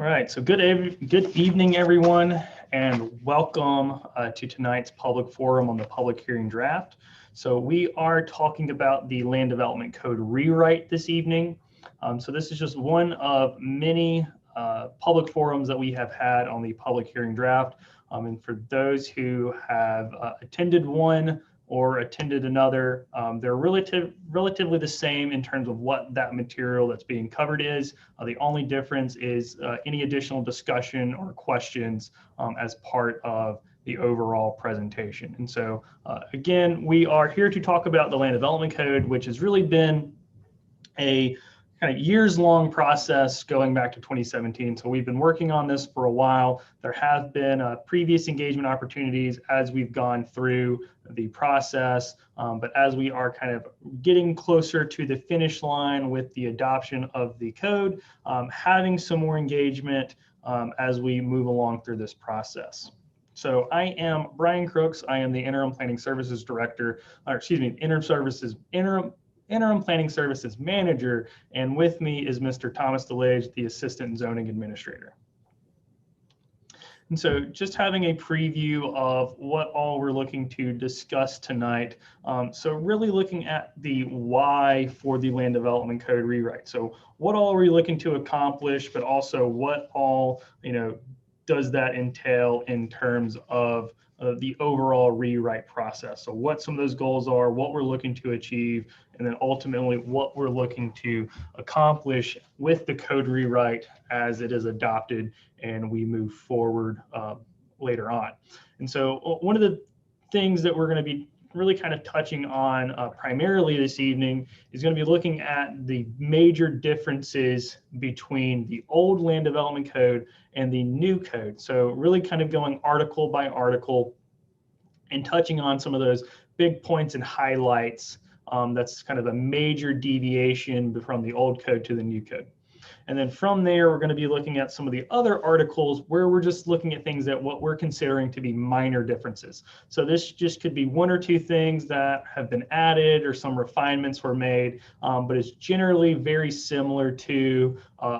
right, so good evening, everyone, and welcome to tonight's public forum on the public hearing draft. So we are talking about the Land Development Code rewrite this evening. So this is just one of many public forums that we have had on the public hearing draft. And for those who have attended one or attended another, they're relatively the same in terms of what that material that's being covered is. The only difference is any additional discussion or questions as part of the overall presentation. And so again, we are here to talk about the Land Development Code, which has really been a kind of years-long process going back to 2017. So we've been working on this for a while. There have been previous engagement opportunities as we've gone through the process, but as we are kind of getting closer to the finish line with the adoption of the code, having some more engagement as we move along through this process. So I am Brian Crooks. I am the Interim Planning Services Director, or excuse me, Interim Planning Services Manager, and with me is Mr. Thomas DeLage, the Assistant Zoning Administrator. And so just having a preview of what all we're looking to discuss tonight. So really looking at the why for the Land Development Code rewrite. So what all are we looking to accomplish, but also what all, does that entail in terms of the overall rewrite process. So what some of those goals are, what we're looking to achieve, and then ultimately what we're looking to accomplish with the code rewrite as it is adopted and we move forward later on. And so one of the things that we're going to be really kind of touching on primarily this evening is going to be looking at the major differences between the old Land Development Code and the new code. So really kind of going article by article and touching on some of those big points and highlights. That's kind of a major deviation from the old code to the new code. And then from there, we're going to be looking at some of the other articles where we're just looking at things that what we're considering to be minor differences. So this just could be one or two things that have been added or some refinements were made, but it's generally very similar to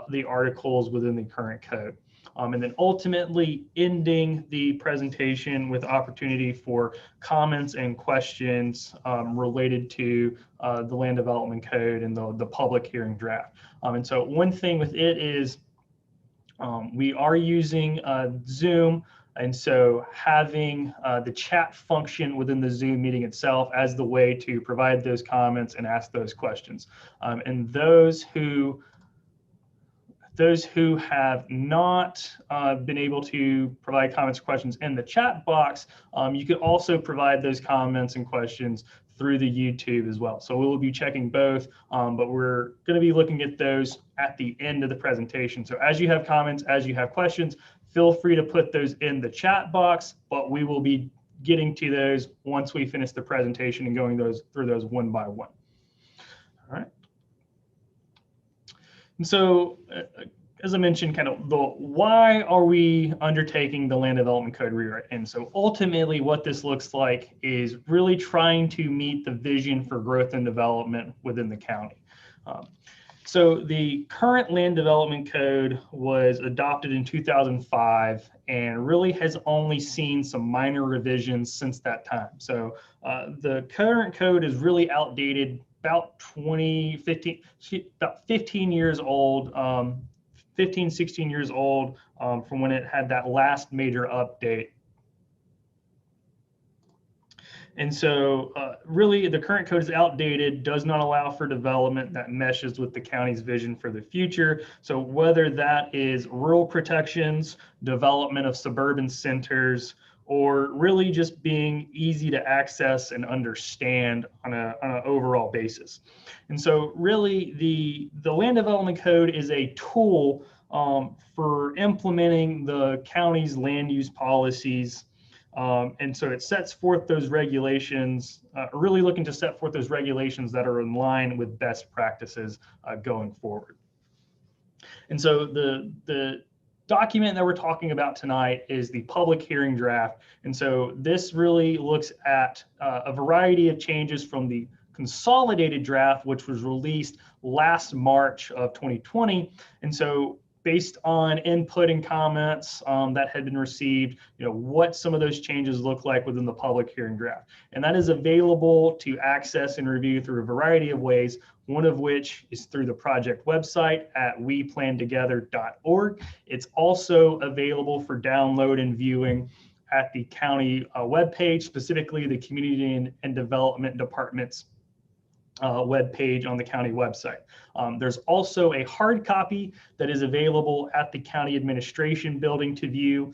the articles within the current code. And then ultimately ending the presentation with opportunity for comments and questions related to the Land Development Code and the public hearing draft. And so one thing with it is we are using Zoom, and so having the chat function within the Zoom meeting itself as the way to provide those comments and ask those questions. And those who have not been able to provide comments or questions in the chat box, you could also provide those comments and questions through the YouTube as well. So we will be checking both, but we're going to be looking at those at the end of the presentation. So as you have comments, as you have questions, feel free to put those in the chat box, but we will be getting to those once we finish the presentation and going through those one by one. All right. And so, as I mentioned, kind of the why are we undertaking the Land Development Code rewrite? And so ultimately what this looks like is really trying to meet the vision for growth and development within the county. So the current Land Development Code was adopted in 2005 and really has only seen some minor revisions since that time. So the current code is really outdated, about 15 years old, 16 years old from when it had that last major update. And so really the current code is outdated, does not allow for development that meshes with the county's vision for the future. So whether that is rural protections, development of suburban centers, or really just being easy to access and understand on an overall basis. And so really the Land Development Code is a tool for implementing the county's land use policies. And so it sets forth those regulations, really looking to set forth those regulations that are in line with best practices going forward. And so the document that we're talking about tonight is the public hearing draft. And so this really looks at a variety of changes from the consolidated draft, which was released last March of 2020. And so based on input and comments that had been received, what some of those changes look like within the public hearing draft. And that is available to access and review through a variety of ways, one of which is through the project website at weplantogether.org. It's also available for download and viewing at the county webpage, specifically the Community and Development Department's web page on the county website. There's also a hard copy that is available at the county administration building to view,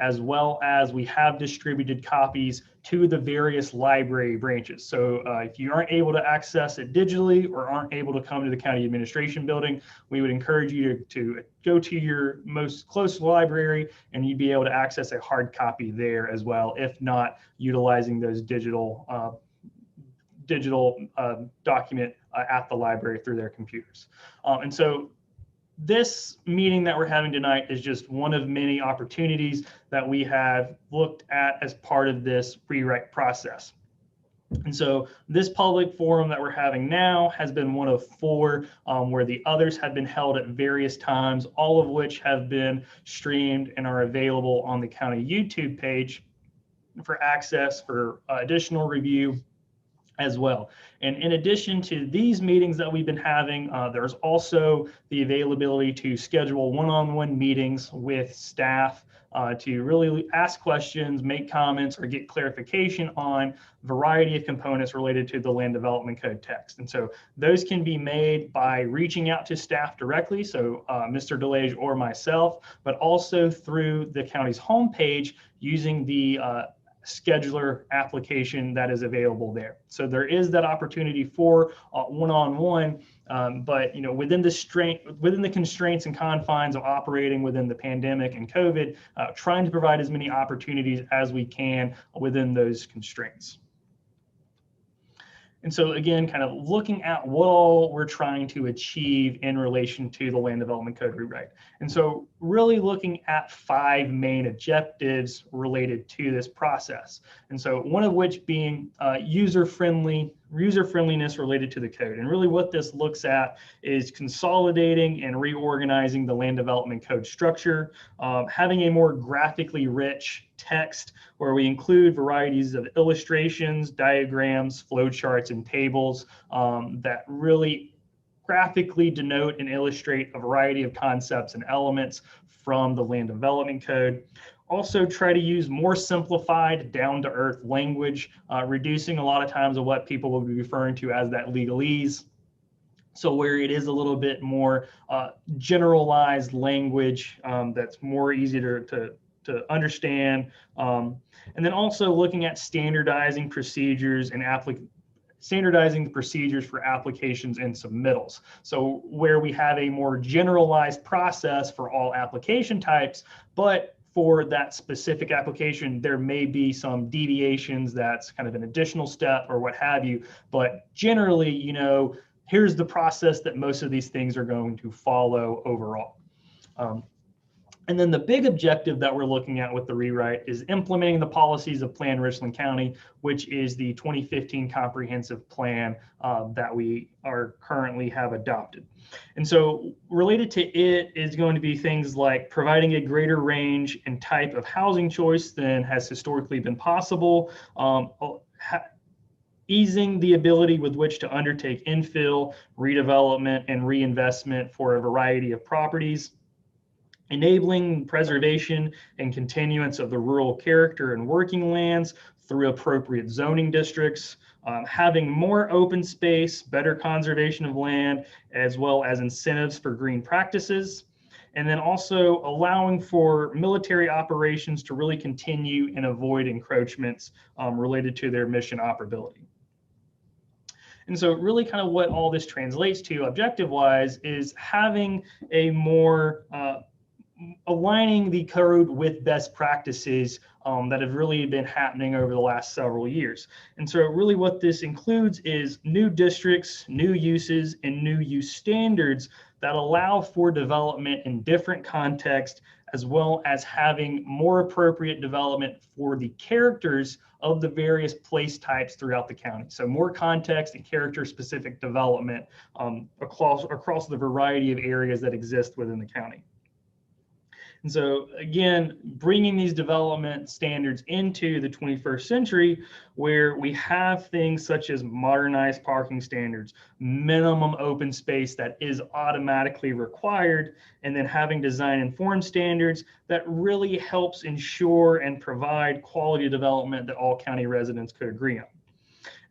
as well as we have distributed copies to the various library branches. So if you aren't able to access it digitally or aren't able to come to the county administration building, we would encourage you to go to your most close library and you'd be able to access a hard copy there as well, if not utilizing those digital document at the library through their computers. And so this meeting that we're having tonight is just one of many opportunities that we have looked at as part of this rewrite process. And so this public forum that we're having now has been one of 4 where the others have been held at various times, all of which have been streamed and are available on the county YouTube page for access for additional review as well. And in addition to these meetings that we've been having, there's also the availability to schedule one-on-one meetings with staff to really ask questions, make comments, or get clarification on a variety of components related to the Land Development Code text. And so those can be made by reaching out to staff directly, so Mr. DeLage or myself, but also through the county's homepage using the scheduler application that is available there. So there is that opportunity for one-on-one, but within the constraints and confines of operating within the pandemic and COVID, trying to provide as many opportunities as we can within those constraints. And so again, kind of looking at what all we're trying to achieve in relation to the Land Development Code rewrite. And so really looking at 5 main objectives related to this process. And so one of which being user-friendliness related to the code. And really what this looks at is consolidating and reorganizing the Land Development Code structure, having a more graphically rich text where we include varieties of illustrations, diagrams, flowcharts, and tables that really graphically denote and illustrate a variety of concepts and elements from the Land Development Code. Also try to use more simplified, down-to-earth language, reducing a lot of times of what people will be referring to as that legalese. So where it is a little bit more generalized language that's more easy to understand. And then also looking at standardizing procedures and standardizing the procedures for applications and submittals. So where we have a more generalized process for all application types, but for that specific application, there may be some deviations that's kind of an additional step or what have you. But generally, here's the process that most of these things are going to follow overall. And then the big objective that we're looking at with the rewrite is implementing the policies of Plan Richland County, which is the 2015 comprehensive plan that we currently have adopted. And so related to it is going to be things like providing a greater range and type of housing choice than has historically been possible, easing the ability with which to undertake infill, redevelopment, and reinvestment for a variety of properties, enabling preservation and continuance of the rural character and working lands through appropriate zoning districts, having more open space, better conservation of land, as well as incentives for green practices, and then also allowing for military operations to really continue and avoid encroachments related to their mission operability. And so really kind of what all this translates to objective-wise is having a more aligning the code with best practices that have really been happening over the last several years. And so really what this includes is new districts, new uses, and new use standards that allow for development in different contexts, as well as having more appropriate development for the characters of the various place types throughout the county. So more context and character specific development across the variety of areas that exist within the county. And so again, bringing these development standards into the 21st century, where we have things such as modernized parking standards, minimum open space that is automatically required, and then having design informed standards that really helps ensure and provide quality development that all county residents could agree on.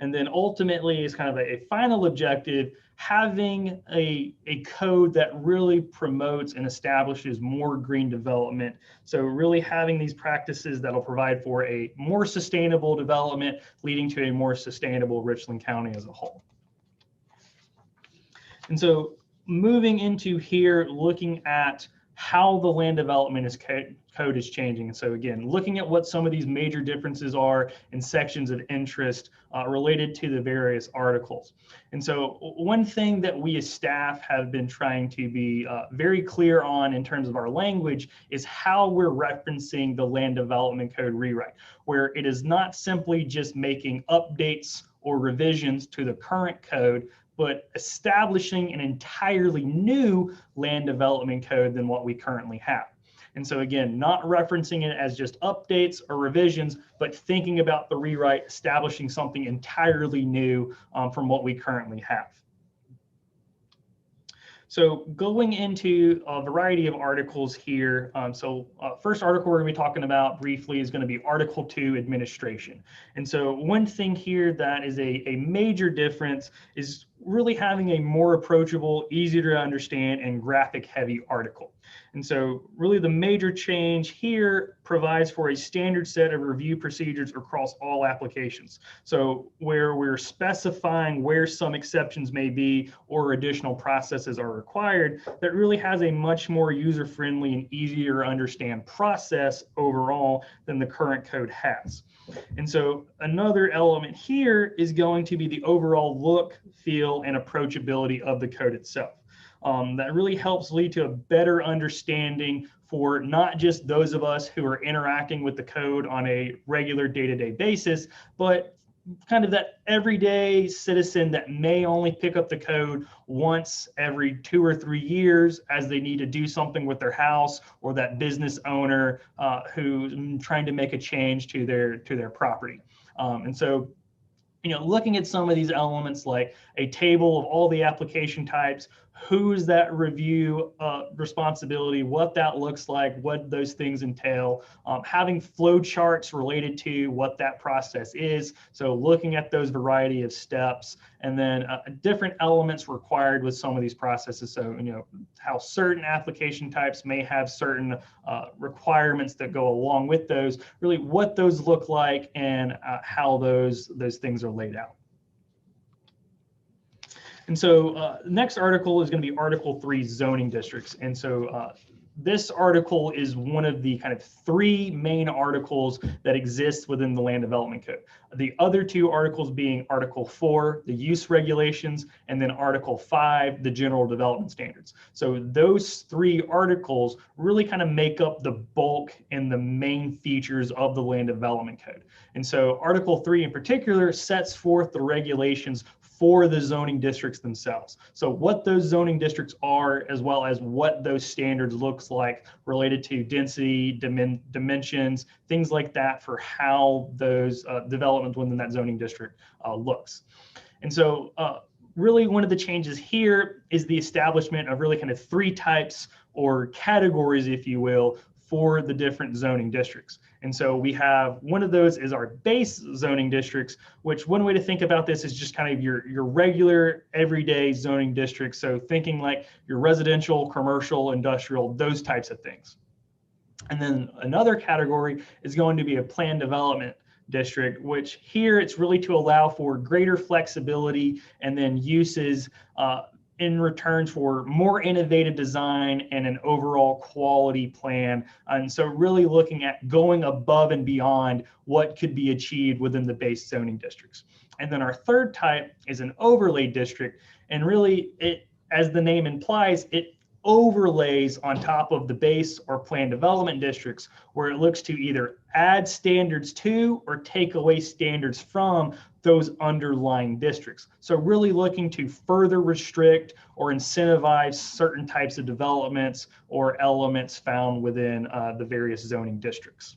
And then ultimately is kind of a final objective, having a code that really promotes and establishes more green development. So really having these practices that'll provide for a more sustainable development, leading to a more sustainable Richland County as a whole. And so moving into here, looking at how the land development code is changing. And so again, looking at what some of these major differences are in sections of interest related to the various articles. And so one thing that we as staff have been trying to be very clear on in terms of our language is how we're referencing the land development code rewrite, where it is not simply just making updates or revisions to the current code, but establishing an entirely new land development code than what we currently have. And so again, not referencing it as just updates or revisions, but thinking about the rewrite, establishing something entirely new from what we currently have. So going into a variety of articles here. First article we're going to be talking about briefly is going to be Article 2, Administration. And so one thing here that is a major difference is really having a more approachable, easier to understand, and graphic heavy article. And so really the major change here provides for a standard set of review procedures across all applications. So where we're specifying where some exceptions may be or additional processes are required, that really has a much more user-friendly and easier to understand process overall than the current code has. And so another element here is going to be the overall look, feel, and approachability of the code itself. That really helps lead to a better understanding for not just those of us who are interacting with the code on a regular day-to-day basis, but kind of that everyday citizen that may only pick up the code once every 2 or 3 years as they need to do something with their house, or that business owner who's trying to make a change to their property. And so, looking at some of these elements like a table of all the application types, who's that review responsibility, what that looks like, what those things entail, having flow charts related to what that process is. So looking at those variety of steps, and then different elements required with some of these processes. So, how certain application types may have certain requirements that go along with those, really what those look like, and how those things are laid out. And so next article is going to be Article 3, Zoning Districts. And so this article is one of the kind of 3 main articles that exist within the Land Development Code. The other 2 articles being Article 4, the Use Regulations, and then Article 5, the General Development Standards. So those 3 articles really kind of make up the bulk and the main features of the Land Development Code. And so Article 3 in particular sets forth the regulations for the zoning districts themselves. So what those zoning districts are, as well as what those standards looks like related to density, dimensions, things like that, for how those developments within that zoning district looks. And so really one of the changes here is the establishment of really kind of 3 types or categories, if you will, for the different zoning districts. And so we have, one of those is our base zoning districts, which one way to think about this is just kind of your regular everyday zoning districts. So thinking like your residential, commercial, industrial, those types of things. And then another category is going to be a planned development district, which here it's really to allow for greater flexibility and then uses in return for more innovative design and an overall quality plan. And so really looking at going above and beyond what could be achieved within the base zoning districts. And then our third type is an overlay district. And really, it, as the name implies, it overlays on top of the base or planned development districts, where it looks to either add standards to or take away standards from those underlying districts. So really looking to further restrict or incentivize certain types of developments or elements found within the various zoning districts.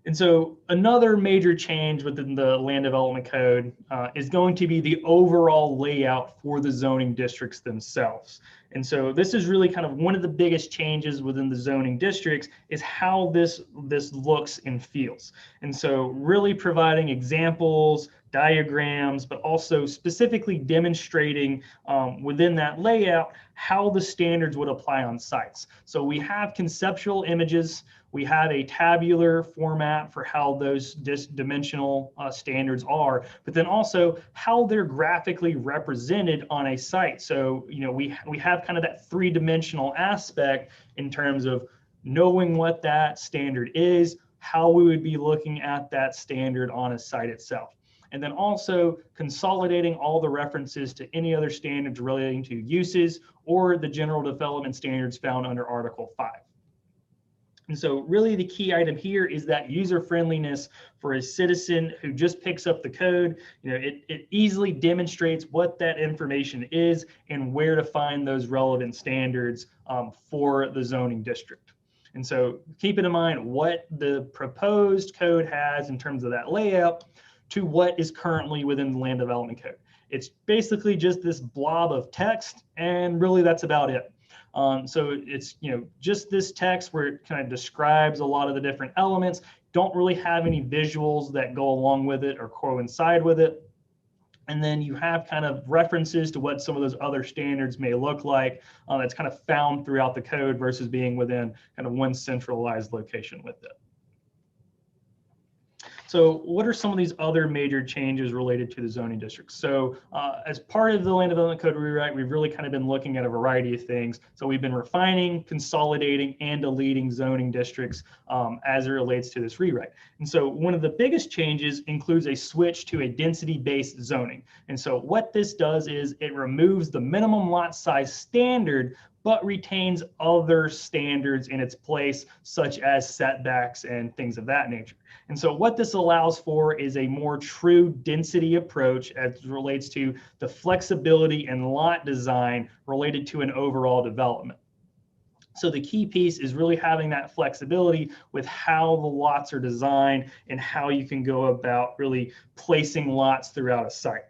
And so another major change within the land development code is going to be the overall layout for the zoning districts themselves. And so this is really kind of one of the biggest changes within the zoning districts is how this looks and feels. And so really providing examples, diagrams, but also specifically demonstrating within that layout how the standards would apply on sites. So we have conceptual images. We have a tabular format for how those dimensional standards are, but then also how they're graphically represented on a site. So, you know, we have kind of that three-dimensional aspect in terms of knowing what that standard is, how we would be looking at that standard on a site itself. And then also consolidating all the references to any other standards relating to uses or the general development standards found under Article 5. And so really the key item here is that user friendliness for a citizen who just picks up the code. You know, it easily demonstrates what that information is and where to find those relevant standards for the zoning district. And so keeping in mind what the proposed code has in terms of that layout to what is currently within the land development code. It's basically just this blob of text, and really that's about it. So it's, you know, just this text where it kind of describes a lot of the different elements, don't really have any visuals that go along with it or coincide with it. And then you have kind of references to what some of those other standards may look like. That's kind of found throughout the code versus being within kind of one centralized location with it. So what are some of these other major changes related to the zoning districts? So as part of the land development code rewrite, we've really kind of been looking at a variety of things. So we've been refining, consolidating, and deleting zoning districts as it relates to this rewrite. And so one of the biggest changes includes a switch to a density-based zoning. And so what this does is it removes the minimum lot size standard, but retains other standards in its place, such as setbacks and things of that nature. And so what this allows for is a more true density approach as it relates to the flexibility and lot design related to an overall development. So the key piece is really having that flexibility with how the lots are designed and how you can go about really placing lots throughout a site.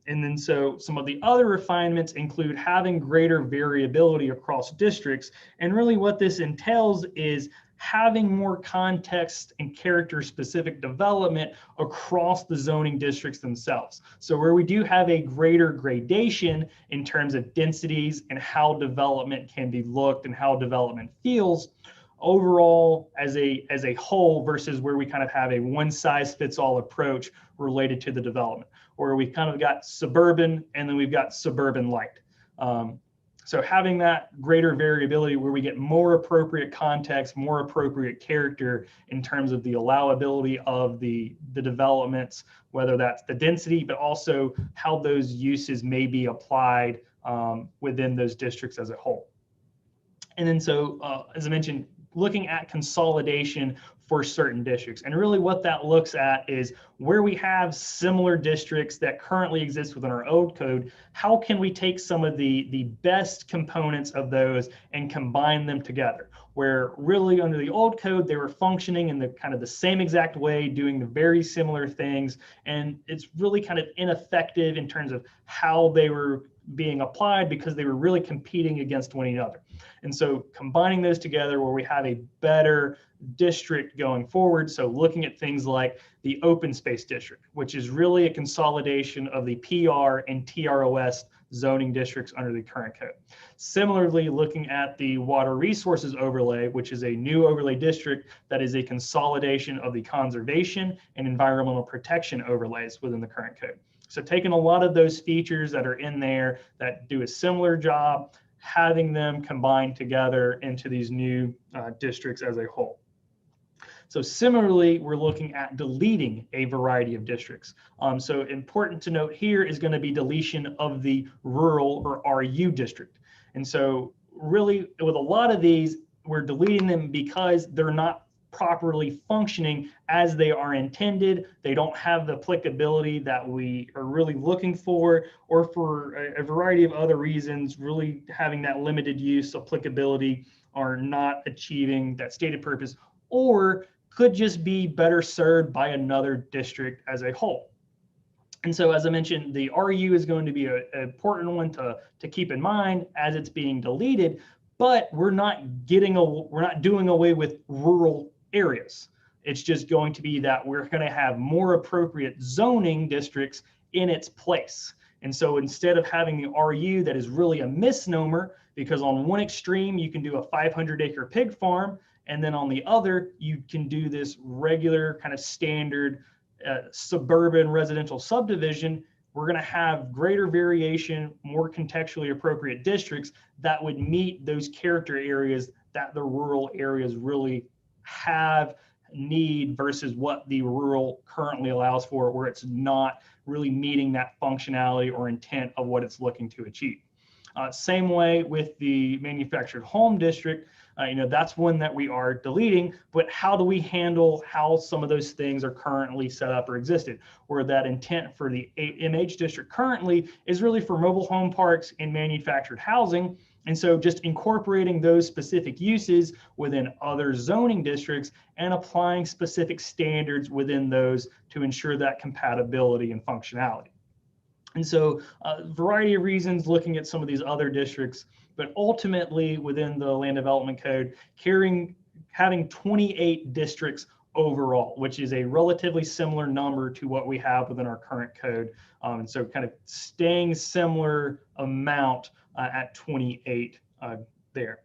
And then so some of the other refinements include having greater variability across districts. And really what this entails is having more context and character specific development across the zoning districts themselves. So where we do have a greater gradation in terms of densities and how development can be looked and how development feels, overall as a whole versus where we kind of have a one size fits all approach related to the development, where we kind of got suburban and then we've got suburban light. So having that greater variability where we get more appropriate context, more appropriate character in terms of the allowability of the developments, whether that's the density, but also how those uses may be applied within those districts as a whole. And then so, as I mentioned, looking at consolidation for certain districts. And really what that looks at is where we have similar districts that currently exist within our old code, how can we take some of the best components of those and combine them together? Where really under the old code, they were functioning in the kind of the same exact way, doing the very similar things. And it's really kind of ineffective in terms of how they were being applied because they were really competing against one another. And so combining those together where we have a better district going forward. So looking at things like the open space district, which is really a consolidation of the PR and TROS zoning districts under the current code. Similarly, looking at the water resources overlay, which is a new overlay district that is a consolidation of the conservation and environmental protection overlays within the current code. So taking a lot of those features that are in there that do a similar job, having them combined together into these new districts as a whole. So similarly, we're looking at deleting a variety of districts. So important to note here is going to be deletion of the rural or RU district. And so really with a lot of these, we're deleting them because they're not properly functioning as they are intended. They don't have the applicability that we are really looking for, or for a variety of other reasons, really having that limited use applicability are not achieving that stated purpose, or could just be better served by another district as a whole. And so, as I mentioned, the RU is going to be an important one to keep in mind as it's being deleted, but we're not doing away with rural areas. It's just going to be that we're going to have more appropriate zoning districts in its place. And so instead of having the RU that is really a misnomer, because on one extreme you can do a 500-acre pig farm, and then on the other you can do this regular kind of standard suburban residential subdivision, we're going to have greater variation, more contextually appropriate districts that would meet those character areas that the rural areas really need versus what the rural currently allows for, where it's not really meeting that functionality or intent of what it's looking to achieve. Same way with the manufactured home district, that's one that we are deleting, but how do we handle how some of those things are currently set up or existed? Where that intent for the MH district currently is really for mobile home parks and manufactured housing. And so just incorporating those specific uses within other zoning districts and applying specific standards within those to ensure that compatibility and functionality. And so a variety of reasons looking at some of these other districts, but ultimately within the Land Development Code, having 28 districts overall, which is a relatively similar number to what we have within our current code. And so kind of staying similar amount at 28 there.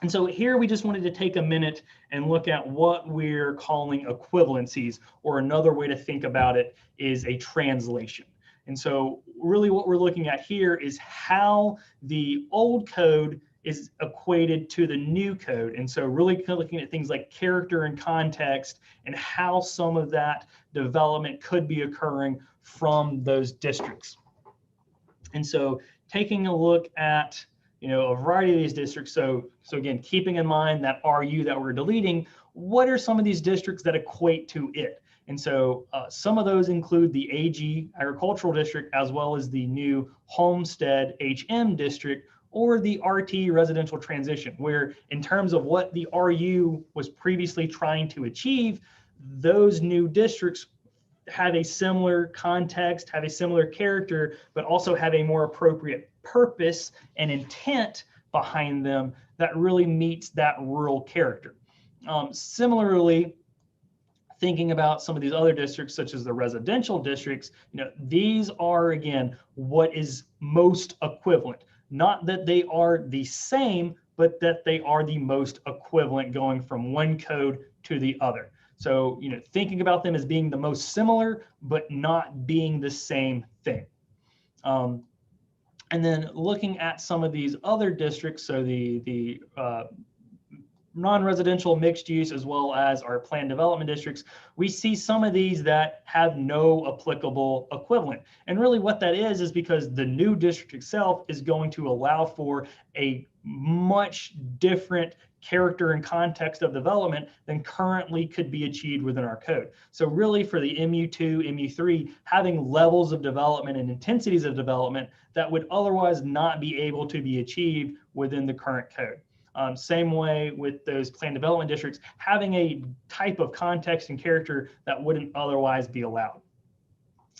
And so here we just wanted to take a minute and look at what we're calling equivalencies, or another way to think about it is a translation. And so really what we're looking at here is how the old code is equated to the new code. And so really looking at things like character and context and how some of that development could be occurring from those districts. And so taking a look at a variety of these districts. So again, keeping in mind that RU that we're deleting, what are some of these districts that equate to it? And so some of those include the AG agricultural district, as well as the new homestead HM district, or the RT residential transition, where in terms of what the RU was previously trying to achieve, those new districts have a similar context, have a similar character, but also have a more appropriate purpose and intent behind them that really meets that rural character. Similarly, thinking about some of these other districts, such as the residential districts, these are, again, what is most equivalent. Not that they are the same, but that they are the most equivalent going from one code to the other. So, thinking about them as being the most similar, but not being the same thing. And then looking at some of these other districts, so the non-residential mixed use, as well as our planned development districts, we see some of these that have no applicable equivalent. And really what that is because the new district itself is going to allow for a much different character and context of development than currently could be achieved within our code. So really for the MU2, MU3, having levels of development and intensities of development that would otherwise not be able to be achieved within the current code. Same way with those planned development districts, having a type of context and character that wouldn't otherwise be allowed.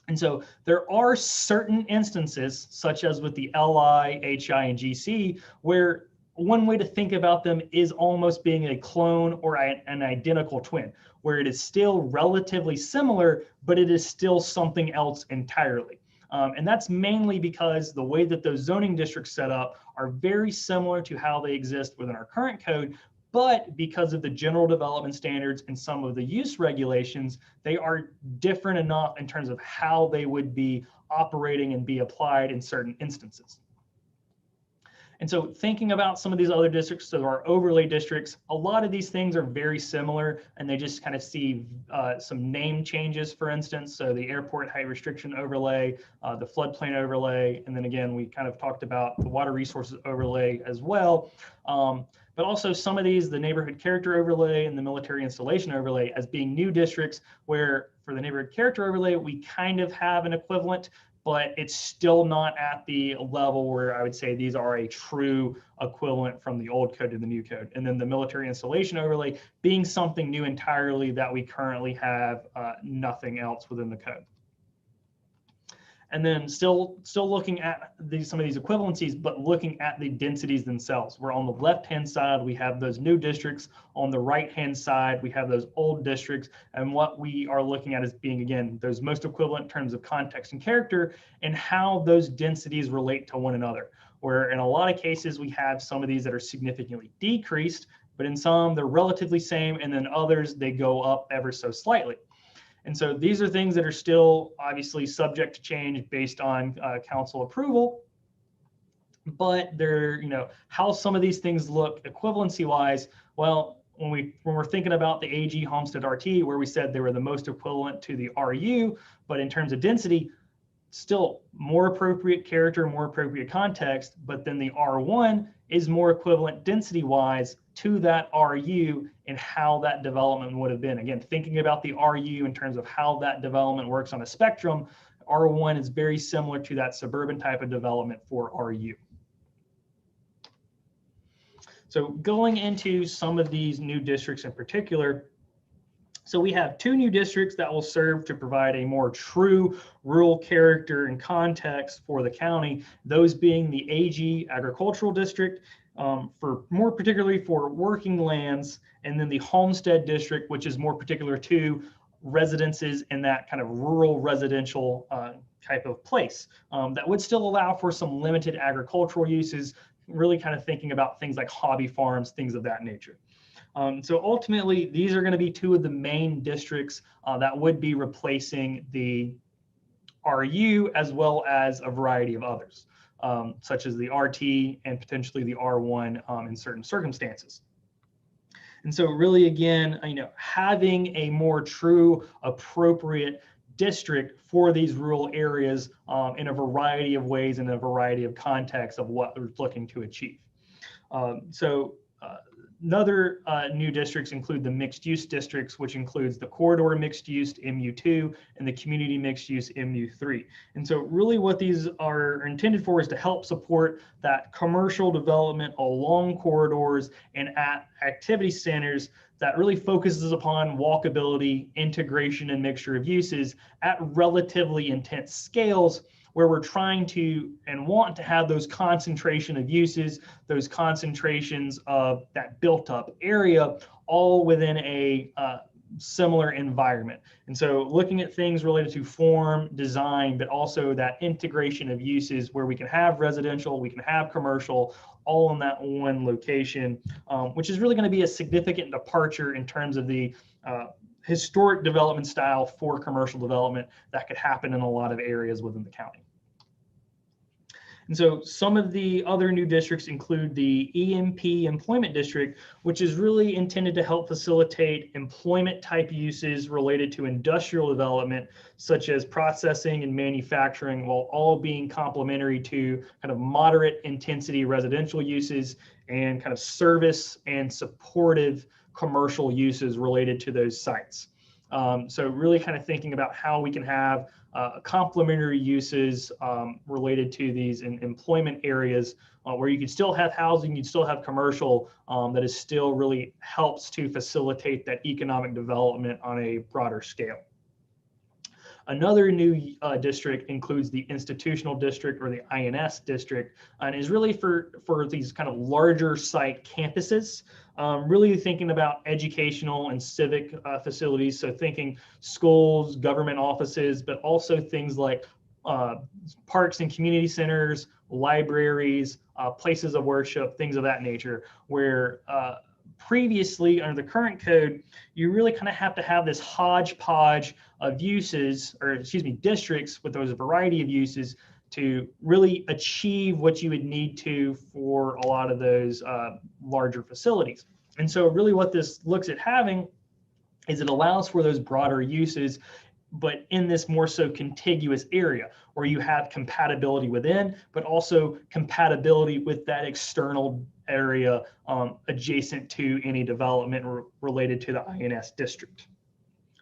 And so there are certain instances, such as with the LI, HI, and GC, where one way to think about them is almost being a clone or an identical twin, where it is still relatively similar, but it is still something else entirely. And that's mainly because the way that those zoning districts set up are very similar to how they exist within our current code, but because of the general development standards and some of the use regulations, they are different enough in terms of how they would be operating and be applied in certain instances. And so thinking about some of these other districts, so our overlay districts, a lot of these things are very similar, and they just kind of see some name changes, for instance. So the airport height restriction overlay, the floodplain overlay, and then again, we kind of talked about the water resources overlay as well. But also some of these, the neighborhood character overlay and the military installation overlay as being new districts, where for the neighborhood character overlay, we kind of have an equivalent, but it's still not at the level where I would say these are a true equivalent from the old code to the new code. And then the military installation overlay being something new entirely that we currently have nothing else within the code. And then still looking at some of these equivalencies, but looking at the densities themselves. Where on the left-hand side, we have those new districts. On the right-hand side, we have those old districts. And what we are looking at is being, again, those most equivalent in terms of context and character, and how those densities relate to one another. Where in a lot of cases, we have some of these that are significantly decreased, but in some, they're relatively same, and then others, they go up ever so slightly. And so these are things that are still obviously subject to change based on council approval, but they're, how some of these things look equivalency wise. Well, when we're thinking about the AG Homestead RT, where we said they were the most equivalent to the RU, but in terms of density, still more appropriate character, more appropriate context, but then the R1 is more equivalent density wise to that RU and how that development would have been. Again, thinking about the RU in terms of how that development works on a spectrum, R1 is very similar to that suburban type of development for RU. So going into some of these new districts in particular, so we have two new districts that will serve to provide a more true rural character and context for the county, those being the AG Agricultural District, for more particularly for working lands, and then the Homestead District, which is more particular to residences in that kind of rural residential type of place. That would still allow for some limited agricultural uses, really kind of thinking about things like hobby farms, things of that nature. So ultimately, these are going to be two of the main districts that would be replacing the RU, as well as a variety of others, such as the RT and potentially the R1 in certain circumstances. And so really, again, having a more true, appropriate district for these rural areas in a variety of ways and a variety of contexts of what they're looking to achieve. Other new districts include the mixed use districts, which includes the corridor mixed use MU2 and the community mixed use MU3. And so really what these are intended for is to help support that commercial development along corridors and at activity centers that really focuses upon walkability, integration, and mixture of uses at relatively intense scales, where we're trying to and want to have those concentration of uses, those concentrations of that built up area, all within a similar environment. And so looking at things related to form, design, but also that integration of uses where we can have residential, we can have commercial, all in that one location, which is really going to be a significant departure in terms of the historic development style for commercial development that could happen in a lot of areas within the county. And so some of the other new districts include the EMP Employment District, which is really intended to help facilitate employment type uses related to industrial development, such as processing and manufacturing, while all being complementary to kind of moderate intensity residential uses and kind of service and supportive commercial uses related to those sites. So really kind of thinking about how we can have complementary uses related to these in employment areas where you can still have housing, you still have commercial, that is still really helps to facilitate that economic development on a broader scale. Another new district includes the institutional district, or the INS district, and is really for these kind of larger site campuses, really thinking about educational and civic facilities. So thinking schools, government offices, but also things like parks and community centers, libraries, places of worship, things of that nature, where previously under the current code, you really kind of have to have this hodgepodge of uses, or excuse me, districts with those variety of uses to really achieve what you would need to for a lot of those larger facilities. And so really what this looks at having is it allows for those broader uses, but in this more so contiguous area where you have compatibility within, but also compatibility with that external area adjacent to any development related to the INS district.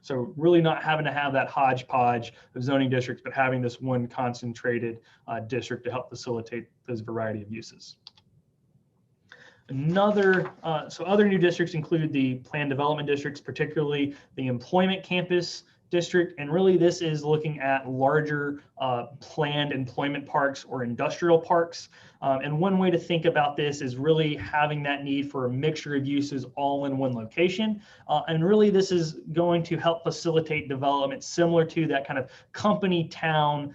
So really not having to have that hodgepodge of zoning districts, but having this one concentrated district to help facilitate those variety of uses. So other new districts include the planned development districts, particularly the employment campus district. And really this is looking at larger planned employment parks or industrial parks. And one way to think about this is really having that need for a mixture of uses all in one location. And really this is going to help facilitate development similar to that kind of company town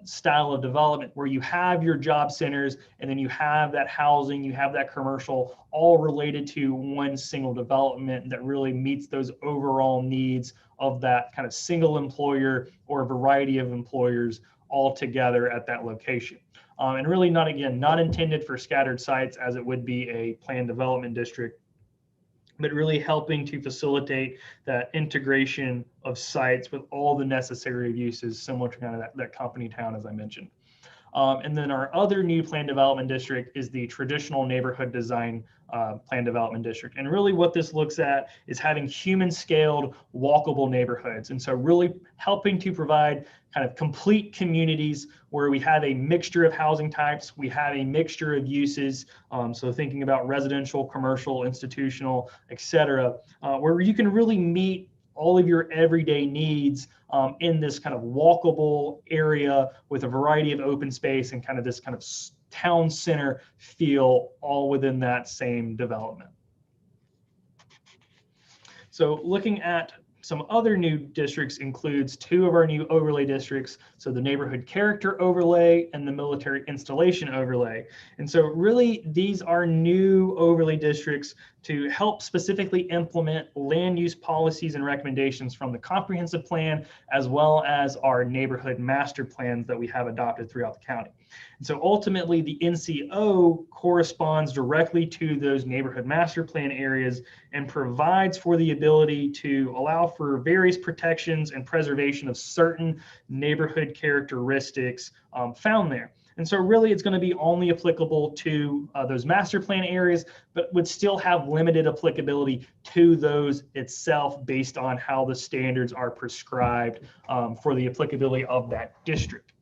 style of development where you have your job centers and then you have that housing, you have that commercial, all related to one single development that really meets those overall needs of that kind of single employer or a variety of employers all together at that location. And really not intended for scattered sites as it would be a planned development district, but really helping to facilitate that integration of sites with all the necessary uses similar to kind of that company town, as I mentioned. And then our other new planned development district is the traditional neighborhood design planned development district. And really what this looks at is having human scaled walkable neighborhoods. And so really helping to provide kind of complete communities where we have a mixture of housing types, we have a mixture of uses. So thinking about residential, commercial, institutional, et cetera, where you can really meet all of your everyday needs in this kind of walkable area with a variety of open space and kind of this kind of town center feel all within that same development. So looking at some other new districts includes two of our new overlay districts. So the neighborhood character overlay and the military installation overlay. And so really these are new overlay districts to help specifically implement land use policies and recommendations from the comprehensive plan, as well as our neighborhood master plans that we have adopted throughout the county. And so ultimately the NCO corresponds directly to those neighborhood master plan areas and provides for the ability to allow for various protections and preservation of certain neighborhood characteristics found there. And so really it's going to be only applicable to those master plan areas, but would still have limited applicability to those itself based on how the standards are prescribed for the applicability of that district.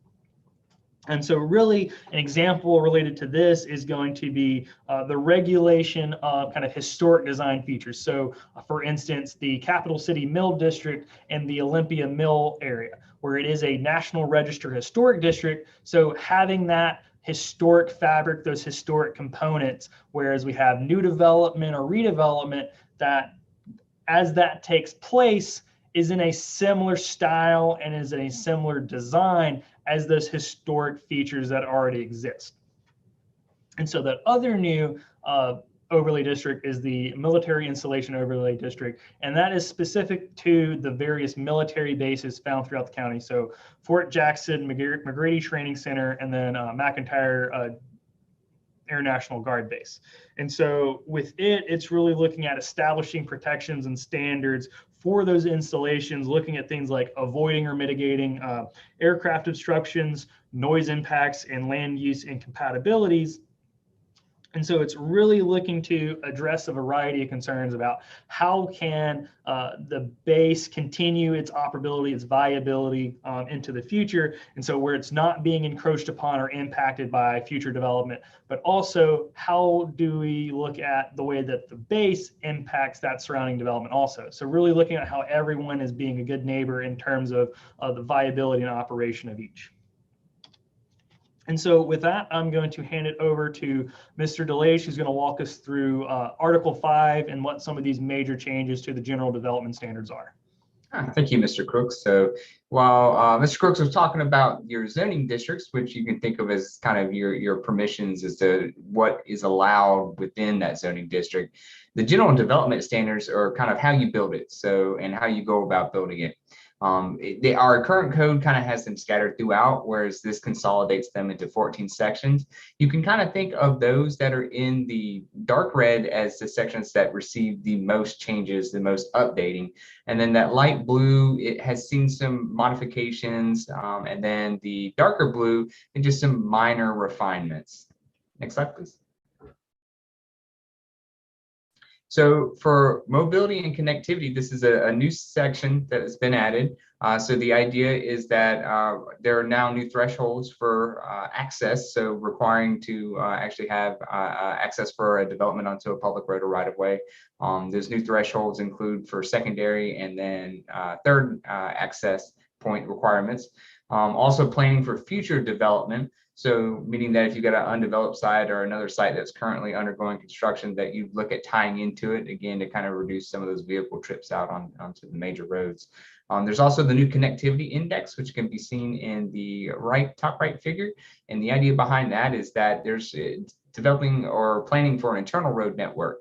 And so really an example related to this is going to be the regulation of kind of historic design features. So for instance, the Capital City Mill District and the Olympia Mill area, where it is a National Register Historic District. So having that historic fabric, those historic components, whereas we have new development or redevelopment that as that takes place is in a similar style and is in a similar design as those historic features that already exist. And so that other new overlay district is the military installation overlay district, and that is specific to the various military bases found throughout the county. So Fort Jackson, McGrady Training Center, and then McIntyre Air National Guard Base. And so with it, it's really looking at establishing protections and standards for those installations, looking at things like avoiding or mitigating aircraft obstructions, noise impacts, and land use incompatibilities. And so it's really looking to address a variety of concerns about how can the base continue its operability, its viability into the future. And so where it's not being encroached upon or impacted by future development, but also how do we look at the way that the base impacts that surrounding development also. So really looking at how everyone is being a good neighbor in terms of the viability and operation of each. And so with that, I'm going to hand it over to Mr. DeLage, who's going to walk us through Article 5 and what some of these major changes to the general development standards are. Thank you, Mr. Crooks. So While Mr. Crooks was talking about your zoning districts, which you can think of as kind of your permissions as to what is allowed within that zoning district, the general development standards are kind of how you build it, so and how you go about building it. Our current code kind of has them scattered throughout, whereas this consolidates them into 14 sections. You can kind of think of those that are in the dark red as the sections that receive the most changes, the most updating. And then that light blue, it has seen some modifications. And then the darker blue, and just some minor refinements. Next slide, please. So for mobility and connectivity, this is a new section that has been added. So the idea is that there are now new thresholds for access, so requiring to actually have access for a development onto a public road or right of way. Those new thresholds include for secondary and then third access point requirements. Also planning for future development. So meaning that if you've got an undeveloped site or another site that's currently undergoing construction, that you look at tying into it again to kind of reduce some of those vehicle trips out onto the major roads. There's also the new connectivity index, which can be seen in the top right figure. And the idea behind that is that there's developing or planning for an internal road network.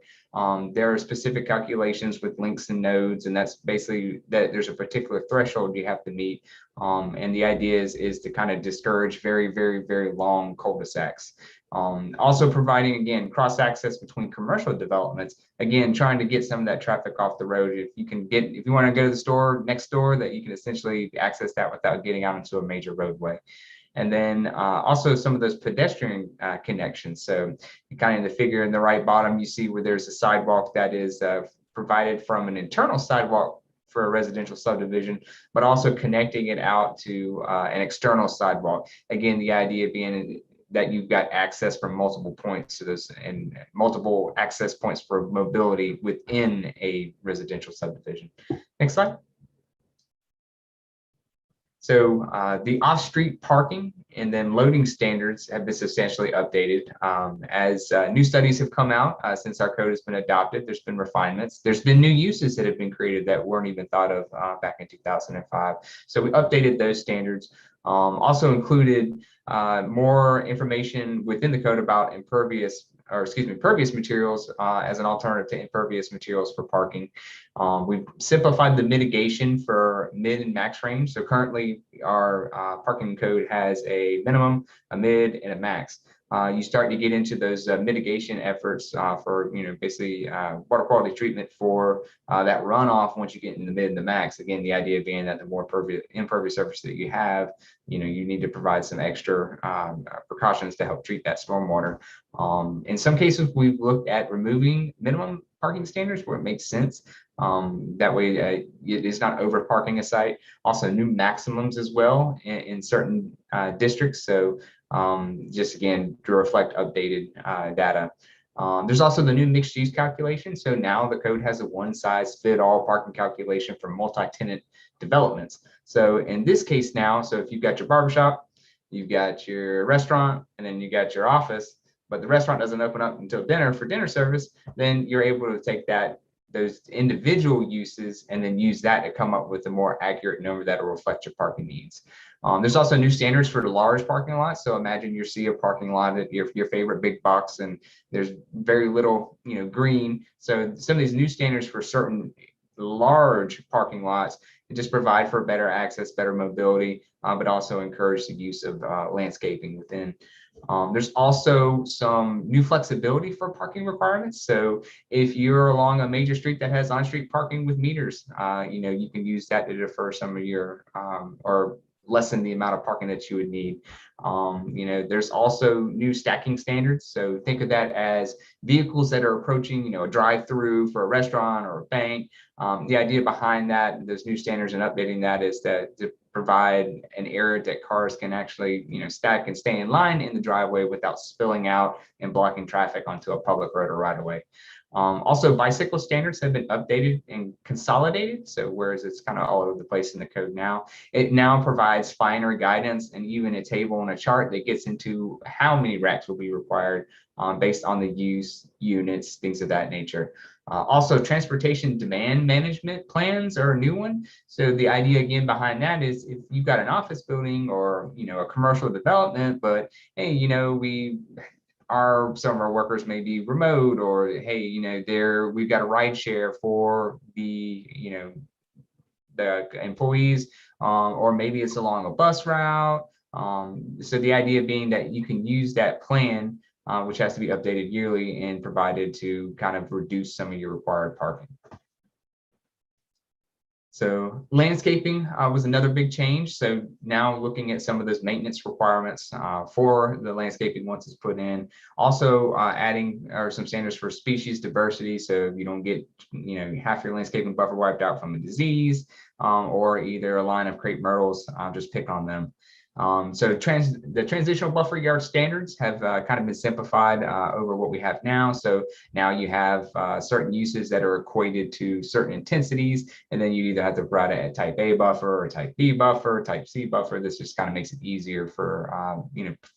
There are specific calculations with links and nodes, and that's basically that there's a particular threshold you have to meet. And the idea is to kind of discourage very, very, very long cul-de-sacs. Also providing, again, cross access between commercial developments, again, trying to get some of that traffic off the road. If you want to go to the store next door, that you can essentially access that without getting out into a major roadway. And then also some of those pedestrian connections. So kind of in the figure in the right bottom, you see where there's a sidewalk that is provided from an internal sidewalk for a residential subdivision, but also connecting it out to an external sidewalk. Again, the idea being that you've got access from multiple points to this and multiple access points for mobility within a residential subdivision. Next slide. So the off-street parking and then loading standards have been substantially updated. As new studies have come out since our code has been adopted, there's been refinements. There's been new uses that have been created that weren't even thought of back in 2005. So we updated those standards. Also included more information within the code about pervious materials as an alternative to impervious materials for parking. We've simplified the mitigation for mid and max range. So currently our parking code has a minimum, a mid, and a max. You start to get into those mitigation efforts for, basically water quality treatment for that runoff once you get in the mid and the max. Again, the idea being that the more impervious surface that you have, you need to provide some extra precautions to help treat that stormwater. In some cases, we've looked at removing minimum parking standards where it makes sense. That way it is not over parking a site. Also new maximums as well in certain districts. So just again to reflect updated data. There's also the new mixed use calculation. So now the code has a one size fit all parking calculation for multi-tenant developments. So in this case now, so if you've got your barbershop, you've got your restaurant, and then you got your office, but the restaurant doesn't open up until dinner for dinner service, then you're able to take those individual uses and then use that to come up with a more accurate number that will reflect your parking needs. There's also new standards for the large parking lots. So imagine you see a parking lot at your favorite big box and there's very little, green. So some of these new standards for certain large parking lots just provide for better access, better mobility, but also encourage the use of landscaping within. There's also some new flexibility for parking requirements. So if you're along a major street that has on-street parking with meters, you can use that to defer some of your or lessen the amount of parking that you would need. There's also new stacking standards. So think of that as vehicles that are approaching, a drive-through for a restaurant or a bank. The idea behind that, those new standards and updating that is to provide an area that cars can actually, stack and stay in line in the driveway without spilling out and blocking traffic onto a public road or right of way. Also, bicycle standards have been updated and consolidated. So whereas it's kind of all over the place in the code now, it now provides finer guidance and even a table and a chart that gets into how many racks will be required based on the use, units, things of that nature. Also, transportation demand management plans are a new one. So the idea again behind that is if you've got an office building or a commercial development, but hey, some of our workers may be remote, or hey, we've got a ride share for the employees, or maybe it's along a bus route. So the idea being that you can use that plan, which has to be updated yearly and provided to kind of reduce some of your required parking. So landscaping was another big change. So now looking at some of those maintenance requirements for the landscaping once it's put in. Also adding some standards for species diversity, so you don't get half your landscaping buffer wiped out from a disease, or either a line of crepe myrtles, just pick on them. So the transitional buffer yard standards have kind of been simplified over what we have now. So now you have certain uses that are equated to certain intensities, and then you either have to provide a type A buffer or type B buffer, type C buffer. This just kind of makes it easier for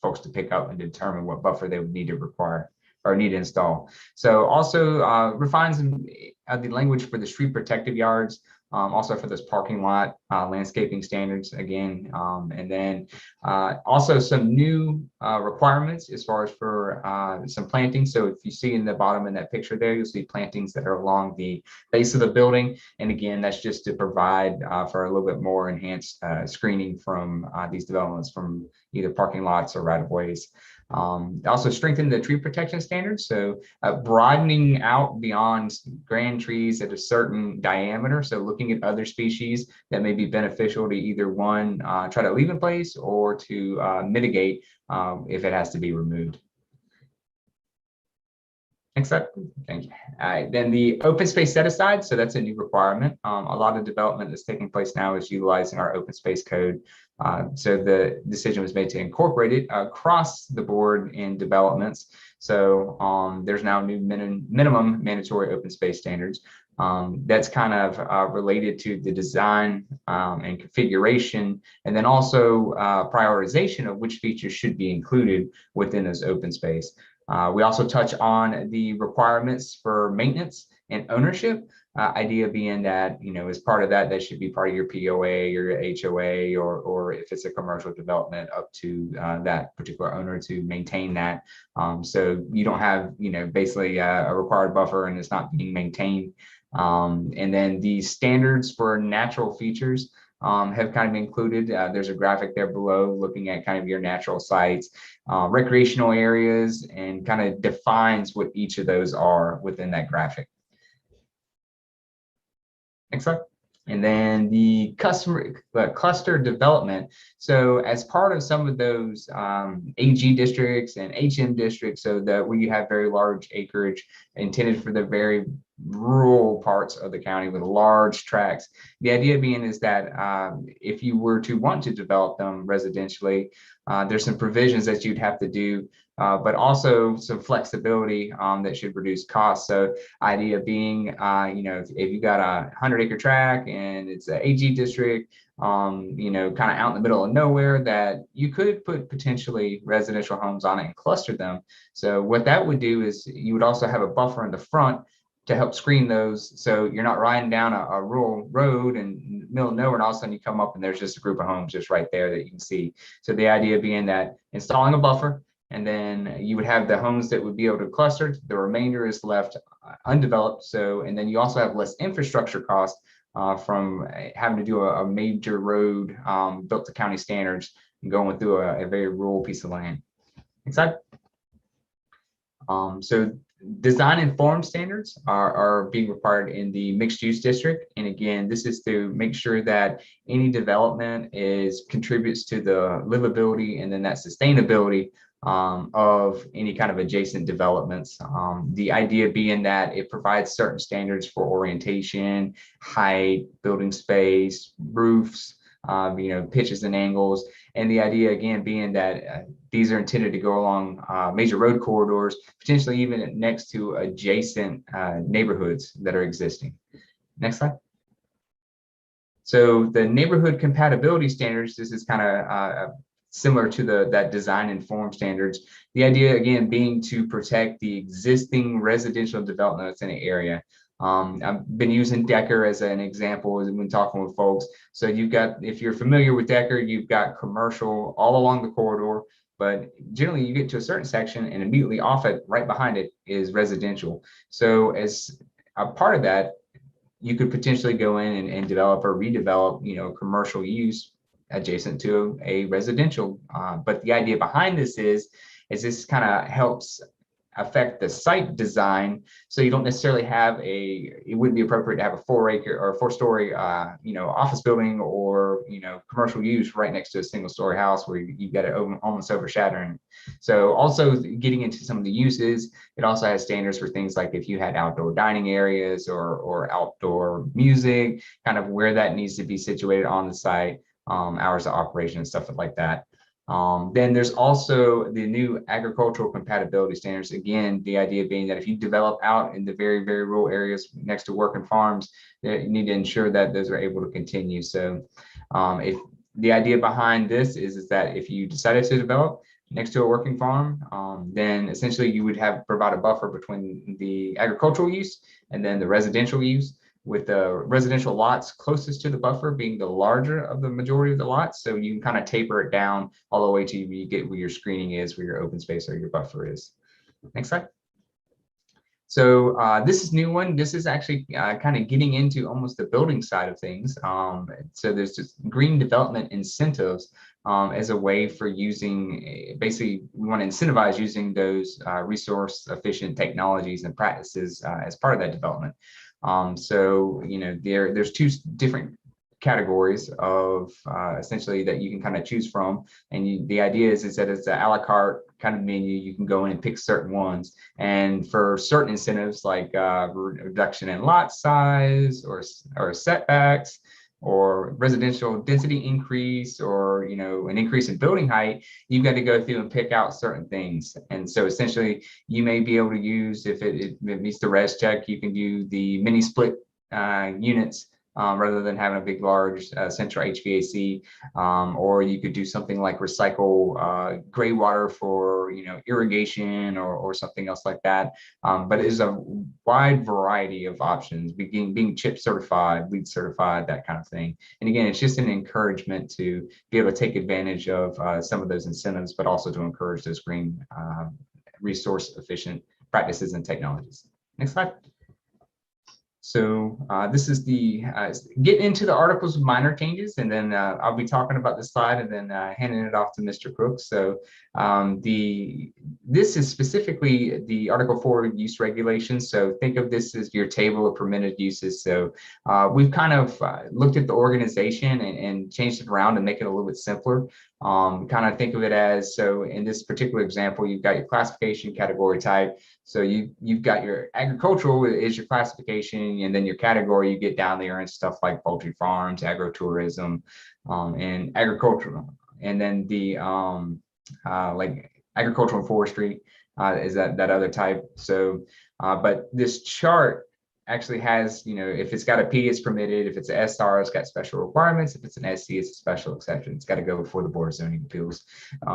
folks to pick up and determine what buffer they would need to require or need to install. So also refines the language for the street protective yards. Also for those parking lot landscaping standards again, and then also some new requirements as far as for some plantings. So if you see in the bottom in that picture there, you'll see plantings that are along the base of the building. And again, that's just to provide for a little bit more enhanced screening from these developments from either parking lots or right of ways. Also strengthen the tree protection standards, so broadening out beyond grand trees at a certain diameter, so looking at other species that may be beneficial to either one, try to leave in place, or to mitigate if it has to be removed. Next slide. Thank you. All right, then the open space set aside. So that's a new requirement. A lot of development that's taking place now is utilizing our open space code. So the decision was made to incorporate it across the board in developments. So there's now new minimum mandatory open space standards. That's kind of related to the design and configuration, and then also prioritization of which features should be included within those open space. We also touch on the requirements for maintenance and ownership. Idea being that, as part of that, that should be part of your POA or your HOA, or if it's a commercial development, up to that particular owner to maintain that. So you don't have, basically a required buffer and it's not being maintained. And then the standards for natural features have kind of been included. There's a graphic there below looking at kind of your natural sites, recreational areas, and kind of defines what each of those are within that graphic. Next slide. And then the cluster development. So as part of some of those AG districts and HM districts, so that where you have very large acreage intended for the very rural parts of the county with large tracts, the idea being is that if you were to want to develop them residentially, there's some provisions that you'd have to do, but also some flexibility that should reduce costs. So idea being, if you got a 100-acre tract and it's an AG district, kind of out in the middle of nowhere, that you could put potentially residential homes on it and cluster them. So what that would do is you would also have a buffer in the front to help screen those, so you're not riding down a rural road in the middle of nowhere and all of a sudden you come up and there's just a group of homes just right there that you can see. So the idea being that installing a buffer, and then you would have the homes that would be able to cluster, the remainder is left undeveloped. So, and then you also have less infrastructure costs from having to do a major road built to county standards and going through a very rural piece of land. Next slide. So design and form standards are being required in the mixed use district. And again, this is to make sure that any development contributes to the livability and then that sustainability of any kind of adjacent developments. The idea being that it provides certain standards for orientation, height, building space, roofs, pitches and angles. And the idea again being that these are intended to go along major road corridors, potentially even next to adjacent neighborhoods that are existing. Next slide. So the neighborhood compatibility standards, this is kind of similar to that design and form standards. The idea, again, being to protect the existing residential development that's in an area. I've been using Decker as an example when talking with folks. So you've got, if you're familiar with Decker, you've got commercial all along the corridor, but generally you get to a certain section and immediately off it, right behind it is residential. So as a part of that, you could potentially go in and develop or redevelop, commercial use adjacent to a residential. But the idea behind this is this kind of helps affect the site design, so you don't necessarily have it wouldn't be appropriate to have a 4-acre or 4-story office building or commercial use right next to a single-story house where you've got it almost overshadowing. So also getting into some of the uses, it also has standards for things like if you had outdoor dining areas or outdoor music, kind of where that needs to be situated on the site, hours of operation and stuff like that. Then there's also the new agricultural compatibility standards. Again, the idea being that if you develop out in the very, very rural areas next to working farms, you need to ensure that those are able to continue. So if the idea behind this is that if you decided to develop next to a working farm, then essentially you would provide a buffer between the agricultural use and then the residential use, with the residential lots closest to the buffer being the larger of the majority of the lots. So you can kind of taper it down all the way to you get where your screening is, where your open space or your buffer is. Next slide. So this is new one. This is actually kind of getting into almost the building side of things. So there's just green development incentives as a way for using, basically we want to incentivize using those resource efficient technologies and practices as part of that development. So, there's two different categories of essentially that you can kind of choose from. And the idea is that it's an a la carte kind of menu. You can go in and pick certain ones. And for certain incentives like reduction in lot size or setbacks, or residential density increase, or an increase in building height, you've got to go through and pick out certain things. And so essentially you may be able to use, if it meets the res check, you can do the mini split units rather than having a big large central HVAC, or you could do something like recycle gray water for irrigation or something else like that. But it is a wide variety of options, being chip certified, LEED certified, that kind of thing. And again, it's just an encouragement to be able to take advantage of some of those incentives, but also to encourage those green resource efficient practices and technologies. Next slide. So this is the get into the articles of minor changes, and then I'll be talking about this slide and then handing it off to Mr. Crooks. So this is specifically the Article 4 use regulations. So think of this as your table of permitted uses. So we've kind of looked at the organization and changed it around and make it a little bit simpler. Kind of think of it as, so in this particular example, you've got your classification category type. So you've got your agricultural is your classification, and then your category, you get down there and stuff like poultry farms, agrotourism, and agricultural. And then the like agricultural and forestry is that other type. So, but this chart actually has, if it's got a P, it's permitted. If it's an SR, it's got special requirements. If it's an SC, it's a special exception. It's got to go before the Board of Zoning Appeals.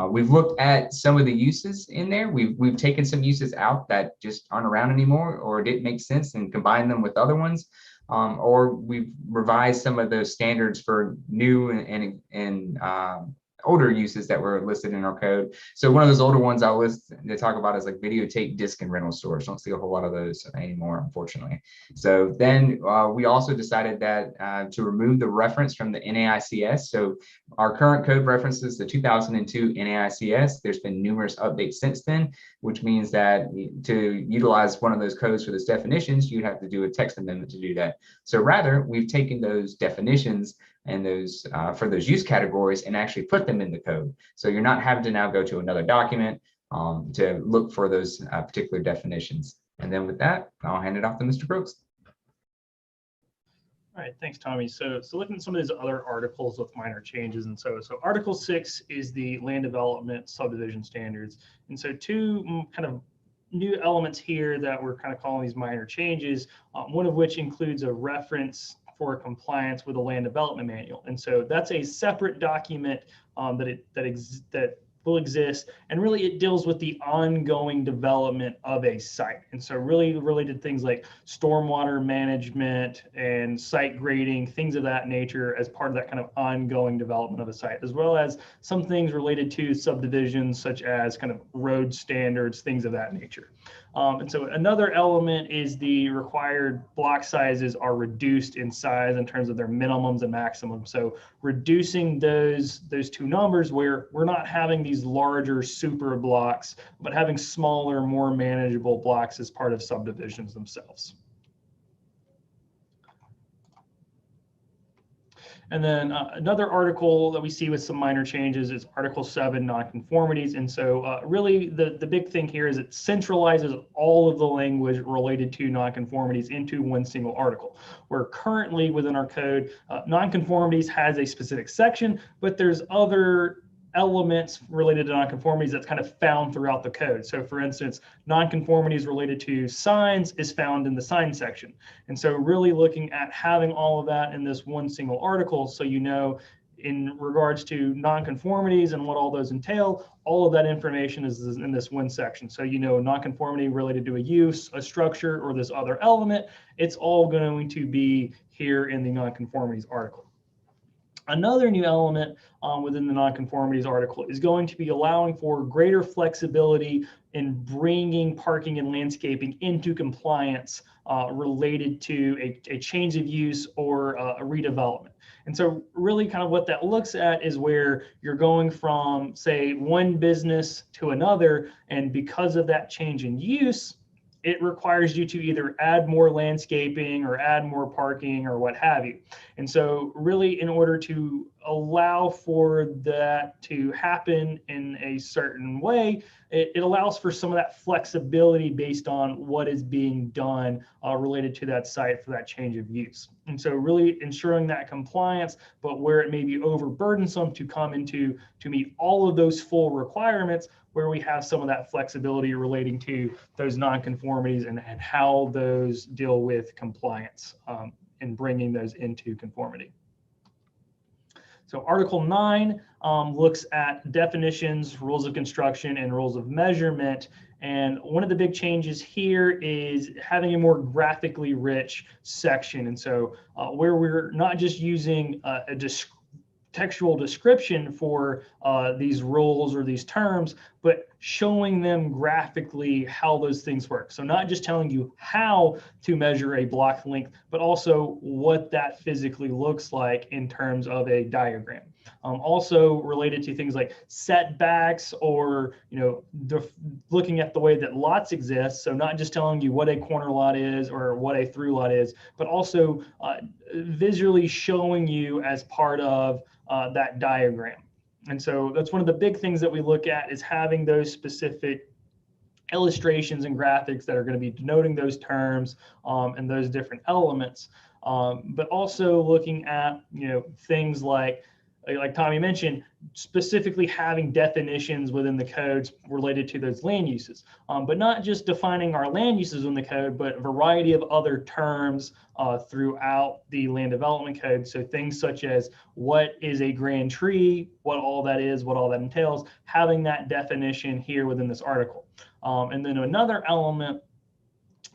We've looked at some of the uses in there. We've taken some uses out that just aren't around anymore or didn't make sense and combined them with other ones. Or we've revised some of those standards for new and older uses that were listed in our code. So one of those older ones I'll list to talk about is like videotape, disc, and rental stores. Don't see a whole lot of those anymore, unfortunately. So then we also decided that to remove the reference from the NAICS. So our current code references the 2002 NAICS. There's been numerous updates since then, which means that to utilize one of those codes for those definitions, you'd have to do a text amendment to do that. So rather, we've taken those definitions and those for those use categories and actually put them in the code. So you're not having to now go to another document to look for those particular definitions. And then with that, I'll hand it off to Mr. Brooks. All right, thanks, Tommy. So looking at some of these other articles with minor changes, and so Article 6 is the land development subdivision standards. And so two kind of new elements here that we're kind of calling these minor changes, one of which includes a reference for compliance with the land development manual. And so that's a separate document that will exist, and really it deals with the ongoing development of a site. And so really related to things like stormwater management and site grading, things of that nature as part of that kind of ongoing development of a site, as well as some things related to subdivisions such as kind of road standards, things of that nature. And so another element is the required block sizes are reduced in size in terms of their minimums and maximums. So reducing those two numbers where we're not having these larger super blocks, but having smaller, more manageable blocks as part of subdivisions themselves. And then another article that we see with some minor changes is Article 7, nonconformities. And so really the big thing here is it centralizes all of the language related to nonconformities into one single article, where currently within our code, nonconformities has a specific section, but there's other elements related to nonconformities that's kind of found throughout the code. So for instance, nonconformities related to signs is found in the sign section. And so really looking at having all of that in this one single article, so you know in regards to nonconformities and what all those entail, all of that information is in this one section. So you know nonconformity related to a use, a structure, or this other element, it's all going to be here in the nonconformities article. Another new element within the nonconformities article is going to be allowing for greater flexibility in bringing parking and landscaping into compliance related to a change of use or a redevelopment. And so really kind of what that looks at is where you're going from, say, one business to another, and because of that change in use, it requires you to either add more landscaping or add more parking or what have you. And so really in order to allow for that to happen in a certain way, it allows for some of that flexibility based on what is being done related to that site for that change of use. And so really ensuring that compliance, but where it may be overburdensome to come into to meet all of those full requirements, where we have some of that flexibility relating to those nonconformities and how those deal with compliance and bringing those into conformity. So Article 9 looks at definitions, rules of construction, and rules of measurement. And one of the big changes here is having a more graphically rich section. And so where we're not just using a textual description for these rules or these terms, but showing them graphically how those things work. So not just telling you how to measure a block length, but also what that physically looks like in terms of a diagram. Also related to things like setbacks or, looking at the way that lots exist. So not just telling you what a corner lot is or what a through lot is, but also visually showing you as part of that diagram. And so that's one of the big things that we look at, is having those specific illustrations and graphics that are going to be denoting those terms and those different elements. But also looking at, things like Tommy mentioned, specifically having definitions within the codes related to those land uses, but not just defining our land uses in the code, but a variety of other terms throughout the land development code. So things such as what is a grand tree, what all that is, what all that entails, having that definition here within this article. And then another element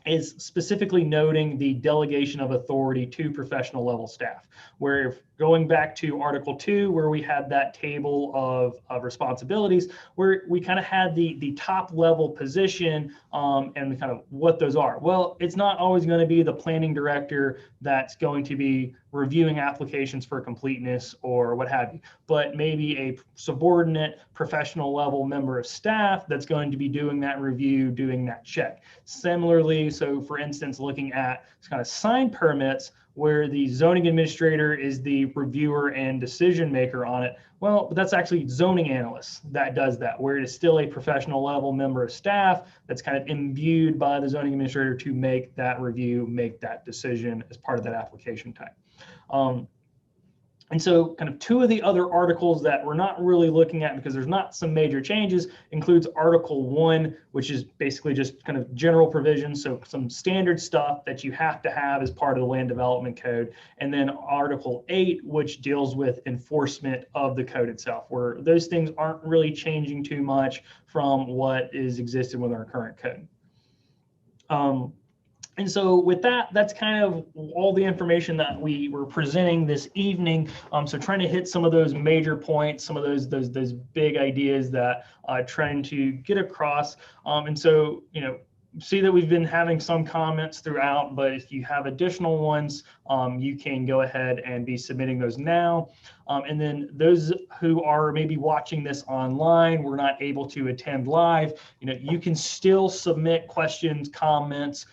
is specifically noting the delegation of authority to professional level staff, where going back to Article 2, where we had that table of responsibilities, where we kind of had the top level position and kind of what those are. Well, it's not always going to be the planning director that's going to be reviewing applications for completeness or what have you, but maybe a subordinate professional level member of staff that's going to be doing that review, doing that check. Similarly, so for instance, looking at kind of sign permits, where the zoning administrator is the reviewer and decision maker on it. Well, that's actually zoning analysts that does that, where it is still a professional level member of staff that's kind of imbued by the zoning administrator to make that review, make that decision as part of that application type. And so kind of two of the other articles that we're not really looking at because there's not some major changes includes Article 1, which is basically just kind of general provisions, so some standard stuff that you have to have as part of the Land Development Code. And then Article 8, which deals with enforcement of the code itself, where those things aren't really changing too much from what is existed with our current code. And so with that, that's kind of all the information that we were presenting this evening. So trying to hit some of those major points, some of those big ideas that trying to get across. And so, you know, see that we've been having some comments throughout, but if you have additional ones, you can go ahead and be submitting those now. And then those who are maybe watching this online, we're not able to attend live, you know, you can still submit questions, comments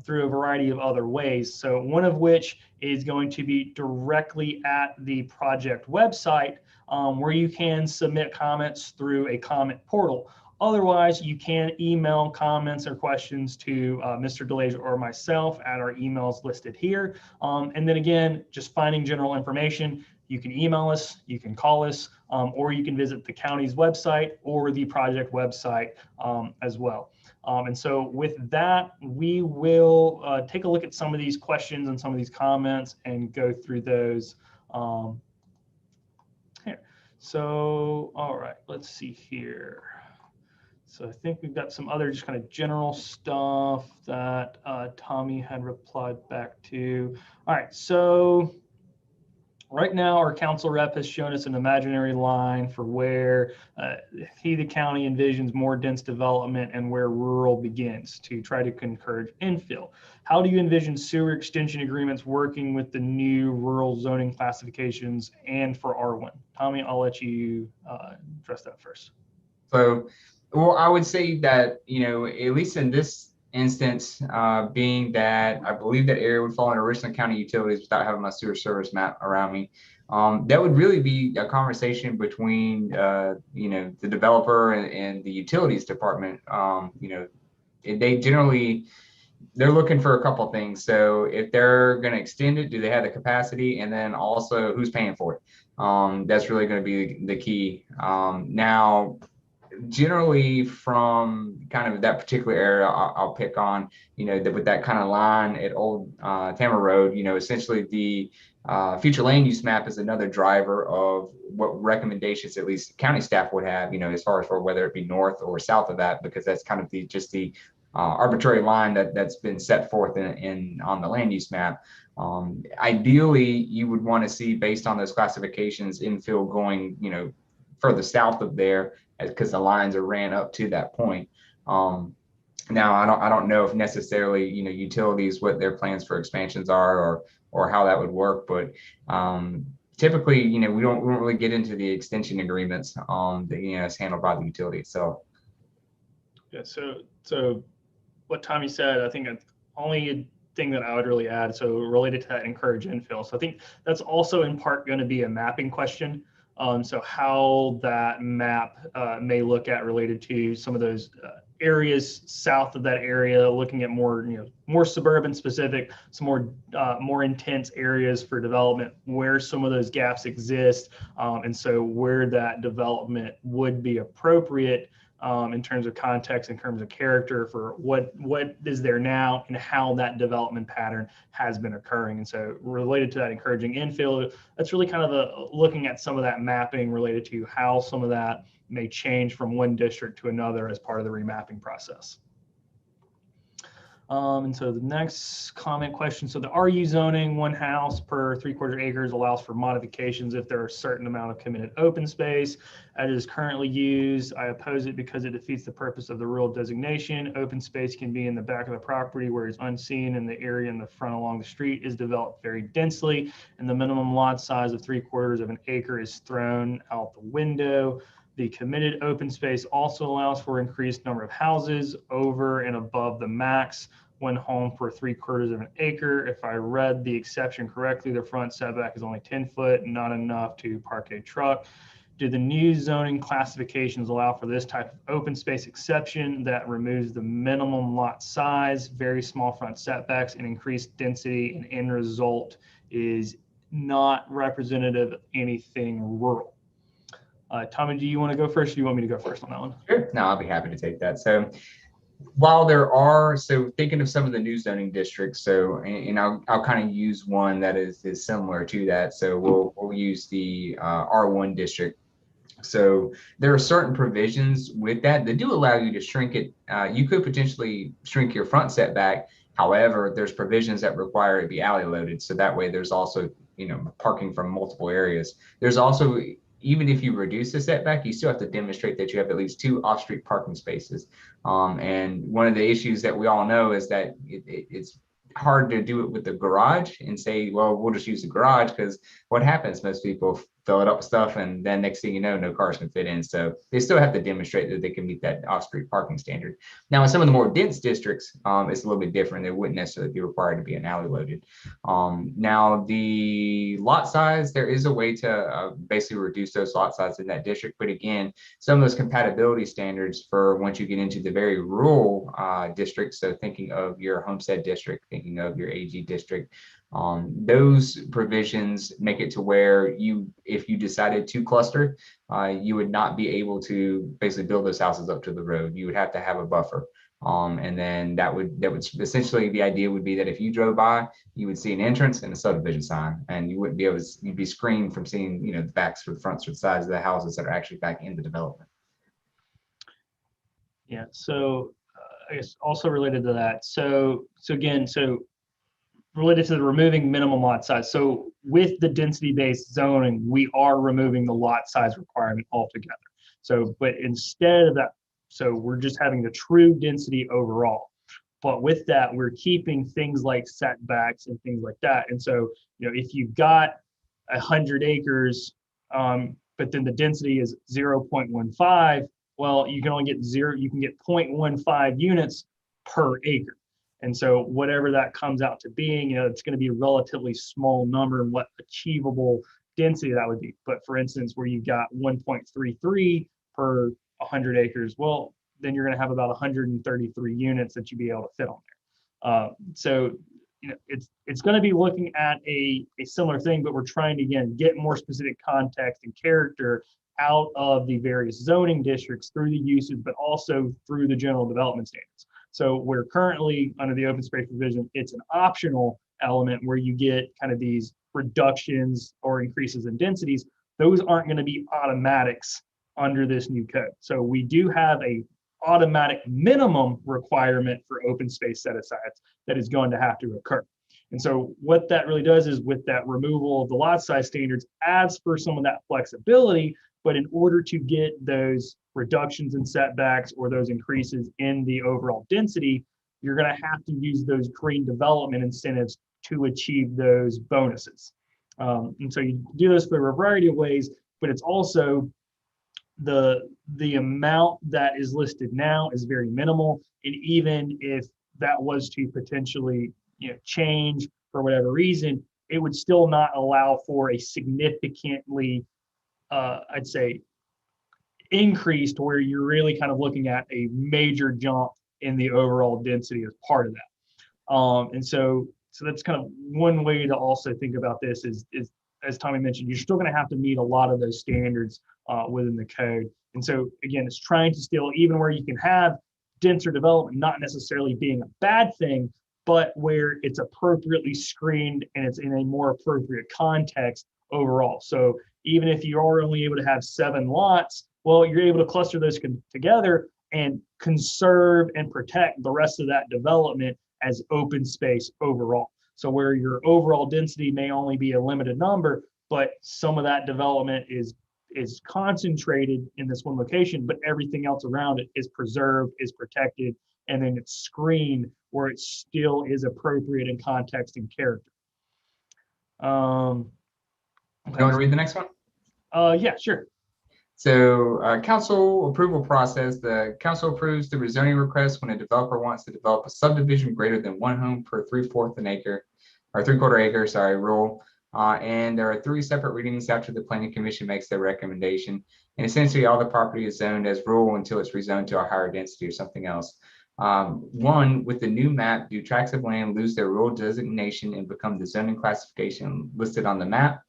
through a variety of other ways. So one of which is going to be directly at the project website, where you can submit comments through a comment portal. Otherwise, you can email comments or questions to Mr. DeLage or myself at our emails listed here. And then again, just finding general information, you can email us, you can call us, or you can visit the county's website or the project website as well. And so with that, we will take a look at some of these questions and some of these comments and go through those here. So, all right, let's see here. So I think we've got some other just kind of general stuff that Tommy had replied back to. All right, so right now our council rep has shown us an imaginary line for where the county envisions more dense development and where rural begins to try to encourage infill. How do you envision sewer extension agreements working with the new rural zoning classifications and for R1? Tommy, I'll let you address that first. So, well, I would say that, you know, at least in this instance, being that I believe that area would fall under Richland County Utilities without having my sewer service map around me, that would really be a conversation between, you know, the developer and the utilities department. You know, they're looking for a couple of things. So if they're going to extend it, do they have the capacity? And then also who's paying for it? That's really going to be the key. Now, generally from kind of that particular area, I'll pick on, you know, with that kind of line at Old Tamar Road, you know, essentially the future land use map is another driver of what recommendations at least county staff would have, you know, as far as for whether it be north or south of that, because that's kind of the arbitrary line that's been set forth in on the land use map. Ideally, you would want to see, based on those classifications, infill going, you know, further south of there, because the lines are ran up to that point. Now I don't know if necessarily, you know, utilities, what their plans for expansions are or how that would work, but typically, you know, we don't really get into the extension agreements that, you know, it's handled by the utility itself. Yeah, so what Tommy said, I think that's only thing that I would really add. So related to that, encourage infill. So I think that's also in part going to be a mapping question. So how that map may look at related to some of those areas south of that area, looking at more, you know, more suburban specific, some more intense areas for development, where some of those gaps exist, and so where that development would be appropriate in terms of context, in terms of character for what is there now and how that development pattern has been occurring. And so related to that encouraging infill, that's really kind of looking at some of that mapping related to how some of that may change from one district to another as part of the remapping process. And so the next comment question, so the RU zoning, 1 house per 3/4 acres allows for modifications if there are a certain amount of committed open space as is currently used. I oppose it because it defeats the purpose of the rural designation. Open space can be in the back of the property where it's unseen, and the area in the front along the street is developed very densely, and the minimum lot size of 3/4 of an acre is thrown out the window. The committed open space also allows for increased number of houses over and above the max when home for 3/4 of an acre. If I read the exception correctly, the front setback is only 10 foot, not enough to park a truck. Do the new zoning classifications allow for this type of open space exception that removes the minimum lot size, very small front setbacks, and increased density, and end result is not representative of anything rural. Tommy, do you want to go first, or do you want me to go first on that one? Sure. No, I'll be happy to take that. So thinking of some of the new zoning districts, and I'll kind of use one that is similar to that. So we'll use the R1 district. So there are certain provisions with that do allow you to shrink it. You could potentially shrink your front setback. However, there's provisions that require it to be alley loaded. So that way there's also, parking from multiple areas. There's also, even if you reduce the setback, you still have to demonstrate that you have at least 2 off-street parking spaces. And one of the issues that we all know is that it's hard to do it with the garage and say, well, we'll just use the garage, because what happens? Most people fill it up with stuff, and then next thing you know, no cars can fit in. So they still have to demonstrate that they can meet that off-street parking standard. Now, in some of the more dense districts, it's a little bit different. They wouldn't necessarily be required to be an alley loaded. Now, the lot size, there is a way to basically reduce those lot sizes in that district. But again, some of those compatibility standards for once you get into the very rural districts, so thinking of your homestead district, thinking of your AG district, those provisions make it to where if you decided to cluster, you would not be able to basically build those houses up to the road. You would have to have a buffer. And then that would essentially, the idea would be that if you drove by, you would see an entrance and a subdivision sign, and you wouldn't be able to, you'd be screened from seeing, the backs or the fronts or the sides of the houses that are actually back in the development. Yeah. So I guess also related to that. So related to the removing minimum lot size. So with the density-based zoning, we are removing the lot size requirement altogether. So, but instead of that, so we're just having the true density overall. But with that, we're keeping things like setbacks and things like that. And so, if you've got 100 acres, but then the density is 0.15, well, you can only get 0.15 units per acre. And so whatever that comes out to being, it's going to be a relatively small number and what achievable density that would be. But for instance, where you've got 1.33 per 100 acres, well, then you're going to have about 133 units that you'd be able to fit on there. So it's going to be looking at a similar thing, but we're trying to, again, get more specific context and character out of the various zoning districts through the usage, but also through the general development standards. So we're currently under the open space provision, it's an optional element where you get kind of these reductions or increases in densities. Those aren't going to be automatics under this new code. So we do have a automatic minimum requirement for open space set-asides that is going to have to occur. And so what that really does is, with that removal of the lot size standards, adds for some of that flexibility. But in order to get those reductions in setbacks or those increases in the overall density, you're going to have to use those green development incentives to achieve those bonuses. And so you do this for a variety of ways, but it's also the amount that is listed now is very minimal. And even if that was to potentially change for whatever reason, it would still not allow for a significantly I'd say increased where you're really kind of looking at a major jump in the overall density as part of that. And so that's kind of one way to also think about this is as Tommy mentioned, you're still going to have to meet a lot of those standards within the code. And so again, it's trying to still, even where you can have denser development, not necessarily being a bad thing, but where it's appropriately screened and it's in a more appropriate context overall. So even if you are only able to have 7 lots, well, you're able to cluster those together and conserve and protect the rest of that development as open space overall. So where your overall density may only be a limited number, but some of that development is concentrated in this one location, but everything else around it is preserved, is protected, and then it's screened where it still is appropriate in context and character. You want to read the next one? Yeah, sure. So council approval process, the council approves the rezoning request when a developer wants to develop a subdivision greater than 1 home per 3/4 acre or 3/4 acre, rule. And there are 3 separate readings after the planning commission makes their recommendation. And essentially all the property is zoned as rural until it's rezoned to a higher density or something else. One, with the new map, do tracts of land lose their rural designation and become the zoning classification listed on the map?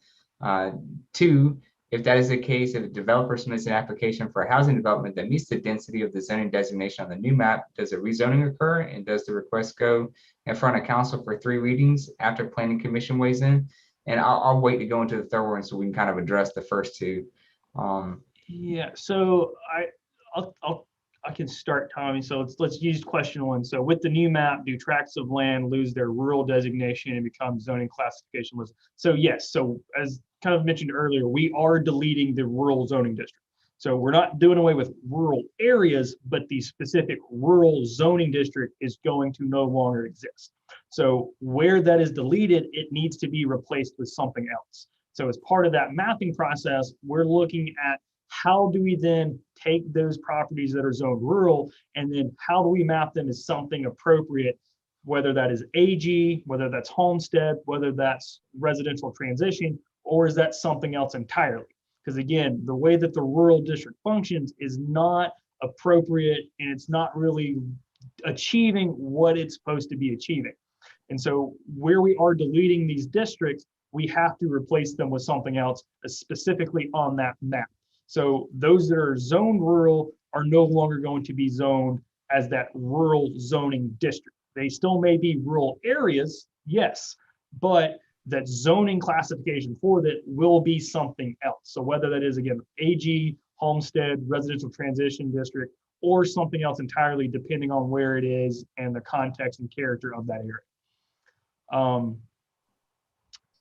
Two, if that is the case, if a developer submits an application for a housing development that meets the density of the zoning designation on the new map, does a rezoning occur, and does the request go in front of council for 3 readings after planning commission weighs in? And I'll wait to go into the third one so we can kind of address the first two. Yeah, so I can start, Tommy. So let's use question one. So with the new map, do tracts of land lose their rural designation and become zoning classification list? So yes, so as kind of mentioned earlier, we are deleting the rural zoning district. So we're not doing away with rural areas, but the specific rural zoning district is going to no longer exist. So where that is deleted, it needs to be replaced with something else. So as part of that mapping process, we're looking at how do we then take those properties that are zoned rural, and then how do we map them as something appropriate, whether that is AG, whether that's homestead, whether that's residential transition, or is that something else entirely? Because again, the way that the rural district functions is not appropriate, and it's not really achieving what it's supposed to be achieving. And so where we are deleting these districts, we have to replace them with something else specifically on that map. So those that are zoned rural are no longer going to be zoned as that rural zoning district. They still may be rural areas, yes, but that zoning classification for that will be something else. So whether that is, again, AG, homestead, residential transition district, or something else entirely, depending on where it is and the context and character of that area.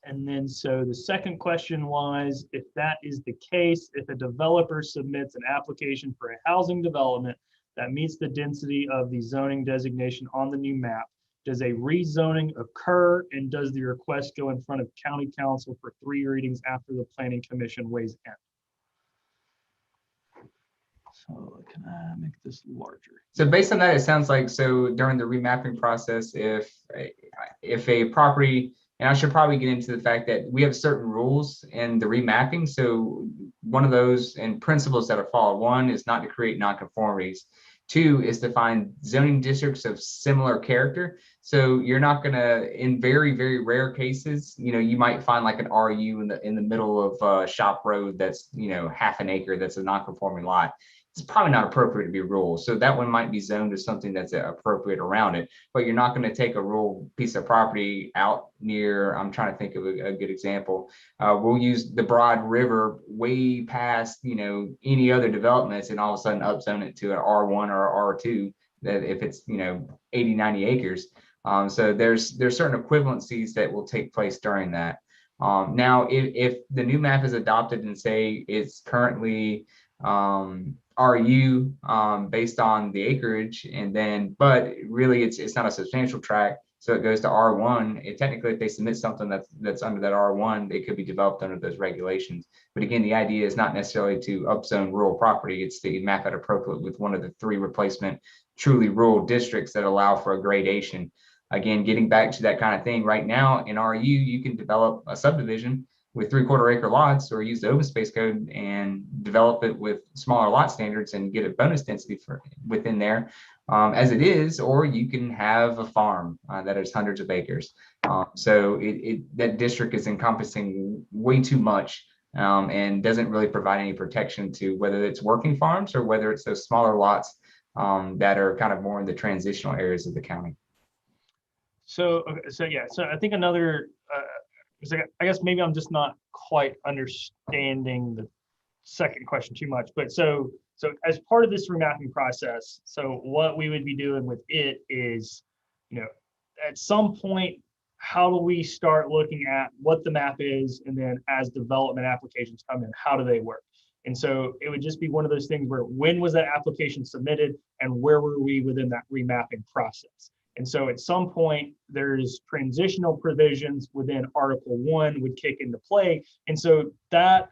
And then so the second question was, if that is the case, if a developer submits an application for a housing development that meets the density of the zoning designation on the new map, does a rezoning occur, and does the request go in front of county council for 3 readings after the planning commission weighs in? So can I make this larger? So based on that, it sounds like, so during the remapping process, if a property, and I should probably get into the fact that we have certain rules in the remapping. So one of those and principles that are followed, one is not to create nonconformities. Two is to find zoning districts of similar character. So you're not gonna, in very, very rare cases, you might find like an RU in the middle of Shop Road that's, half an acre, that's a nonconforming lot. It's probably not appropriate to be rural. So that one might be zoned to something that's appropriate around it, but you're not going to take a rural piece of property out near, I'm trying to think of a good example. We'll use the Broad River way past, any other developments, and all of a sudden upzone it to an R1 or R2, that if it's, 80, 90 acres. So there's certain equivalencies that will take place during that. Now, if the new map is adopted and say it's currently RU based on the acreage, and then, but really it's not a substantial tract, so it goes to R1. Technically, if they submit something that's under that R1, they could be developed under those regulations. But again, the idea is not necessarily to upzone rural property, it's to map it appropriate with one of the 3 replacement truly rural districts that allow for a gradation. Again, getting back to that kind of thing, right now in RU, you can develop a subdivision with 3/4 acre lots, or use the open space code and develop it with smaller lot standards and get a bonus density for within there as it is, or you can have a farm that is hundreds of acres. So that district is encompassing way too much and doesn't really provide any protection to whether it's working farms or whether it's those smaller lots that are kind of more in the transitional areas of the county. So, okay, so yeah, so I think another, I guess maybe I'm just not quite understanding the second question too much, but so as part of this remapping process, so what we would be doing with it is, at some point, how do we start looking at what the map is, and then as development applications come in, how do they work? And so it would just be one of those things where, when was that application submitted, and where were we within that remapping process? And so at some point, there's transitional provisions within Article 1 would kick into play. And so that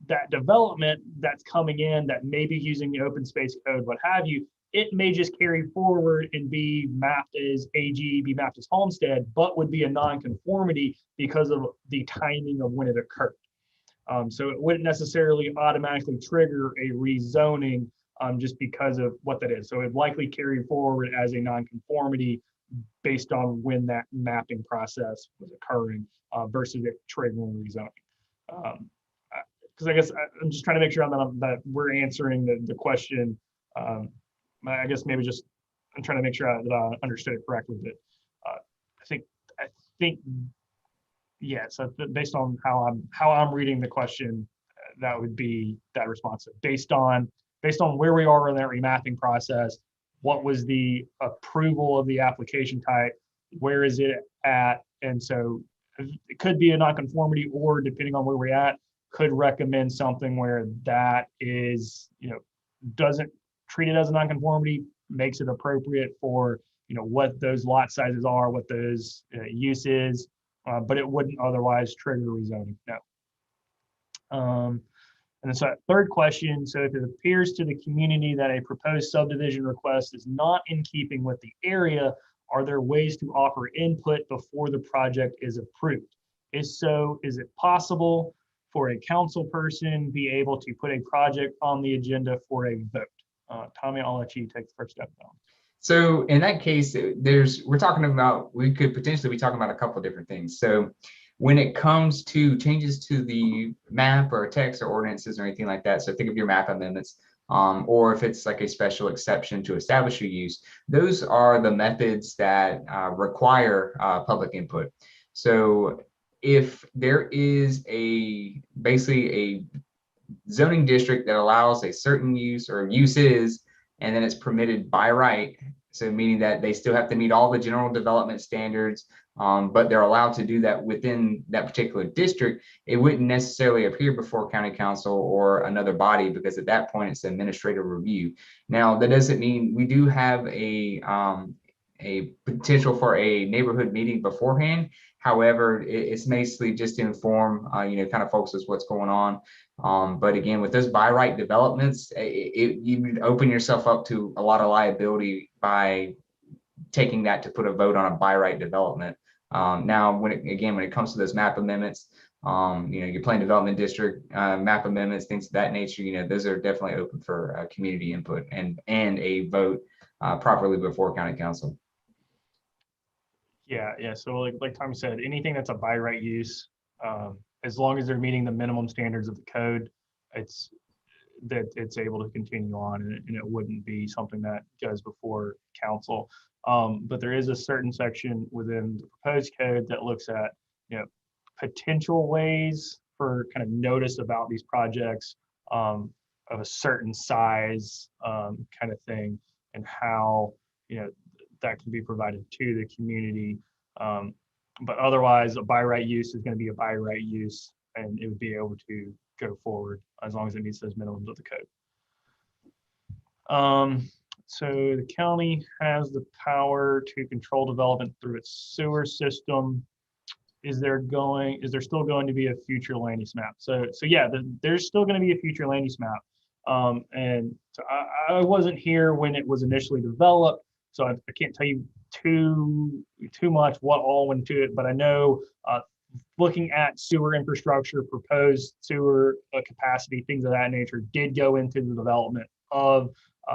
that development that's coming in that may be using the open space code, what have you, it may just carry forward and be mapped as AG, be mapped as homestead, but would be a nonconformity because of the timing of when it occurred. So it wouldn't necessarily automatically trigger a rezoning just because of what that is. So it likely carried forward as a nonconformity based on when that mapping process was occurring versus it triggering rezoning. Because I guess I'm just trying to make sure that we're answering the question. I guess maybe just I'm trying to make sure that I understood it correctly. But I think yeah. So based on how I'm reading the question, that would be that response. Based on where we are in that remapping process, what was the approval of the application type, where is it at, and so it could be a nonconformity, or depending on where we're at, could recommend something where that is, doesn't treat it as a nonconformity, makes it appropriate for, what those lot sizes are, what those use is, but it wouldn't otherwise trigger rezoning. No. And then so third question, so if it appears to the community that a proposed subdivision request is not in keeping with the area, are there ways to offer input before the project is approved? If so, is it possible for a council person be able to put a project on the agenda for a vote? Tommy, I'll let you take the first step down. So in that case, we could potentially be talking about a couple of different things. So when it comes to changes to the map or text or ordinances or anything like that, so think of your map amendments, or if it's like a special exception to establish your use, those are the methods that require public input. So if there is basically a zoning district that allows a certain use or uses, and then it's permitted by right, so meaning that they still have to meet all the general development standards, but they're allowed to do that within that particular district, it wouldn't necessarily appear before county council or another body, because at that point it's administrative review. Now, that doesn't mean we do have a potential for a neighborhood meeting beforehand. However, it's basically just to inform, kind of folks as what's going on. But again, with those by right developments, you would open yourself up to a lot of liability by taking that to put a vote on a by right development. Now, when it comes to those map amendments, your planned development district map amendments, things of that nature, those are definitely open for community input and a vote properly before county council. Yeah. So like Tom said, anything that's a by right use, as long as they're meeting the minimum standards of the code, it's able to continue on, and it wouldn't be something that goes before council. But there is a certain section within the proposed code that looks at, potential ways for kind of notice about these projects of a certain size, kind of thing, and how, that can be provided to the community. But otherwise, a by right use is going to be a by right use, and it would be able to go forward as long as it meets those minimums of the code. So the county has the power to control development through its sewer system. Is there still going to be a future land use map? So yeah, there's still going to be a future land use map. And so I wasn't here when it was initially developed, so I can't tell you too much what all went into it, but I know looking at sewer infrastructure, proposed sewer capacity, things of that nature did go into the development of